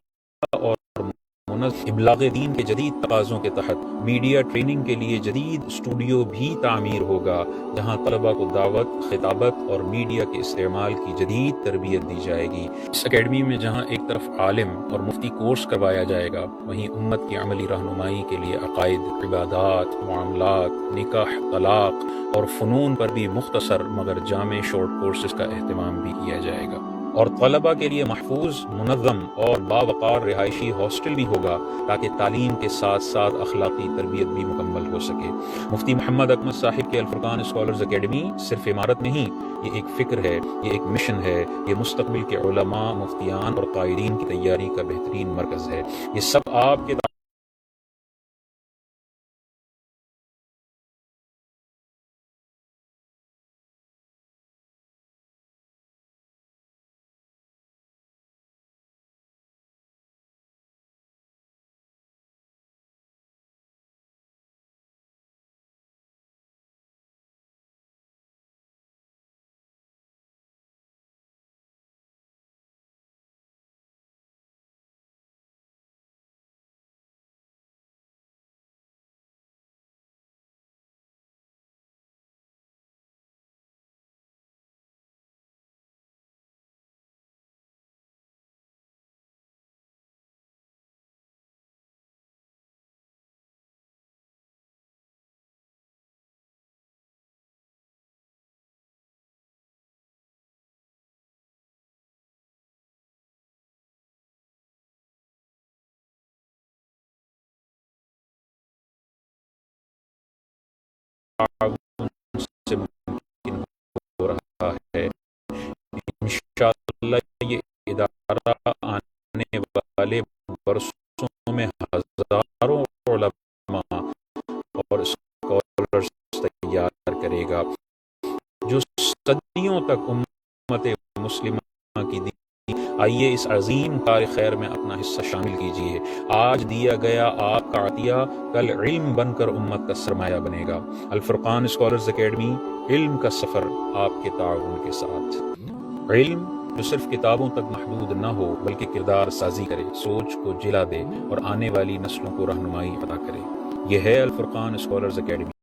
और इब्लाग दीन के जदीद तकाज़ों के तहत मीडिया ट्रेनिंग के लिए जदीद स्टूडियो भी तामीर होगा, जहाँ तलबा को दावत, खिताबत और मीडिया के इस्तेमाल की जदीद तरबियत दी जाएगी। इस अकेडमी में जहाँ एक तरफ आलिम और मुफ्ती कोर्स करवाया जाएगा, वहीं उम्मत की अमली रहनुमाई के लिए अकायद, इबादात, मामलात, निकाह, तलाक और फ़नून पर भी मुख्तसर मगर जामे शॉर्ट कोर्सेज का अहतमाम भी किया जाएगा। और तलबा के लिए महफूज, मुनज़्ज़म और बावक़ार रिहायशी हॉस्टल भी होगा, ताकि तालीम के साथ साथ अखलाकी तरबियत भी मुकम्मल हो सके। मुफ्ती मोहम्मद अकमद साहिब के अल फुरकान स्कॉलर्स अकेडमी सिर्फ इमारत नहीं, ये एक फ़िक्र है, ये एक मिशन है, ये मुस्तक़बिल के उलमा, मुफ्तियान और कायदीन की तैयारी का बेहतरीन मरकज़ है। ये सब आपके से मुमकिन हो रहा है। इंशाअल्लाह ये इदारा आने वाले बरसों में हजारों उलमा और स्कॉलर्स तैयार करेगा, जो सदियों तक उम्मत मुस्लिमा की दी। आइए इस अजीम कार खैर में अपना हिस्सा शामिल कीजिए। आज दिया गया आपका अतिया कल इल्म बनकर उम्मत का सरमाया बनेगा। अल फुरकान स्कॉलर्स अकेडमी, इल्म का सफ़र आपके ताउन के साथ। इल्म जो सिर्फ किताबों तक महदूद न हो, बल्कि किरदार साजी करे, सोच को जिला दे और आने वाली नस्लों को रहनुमाई अता करे। यह है अल फुरकान स्कॉलर्स अकेडमी।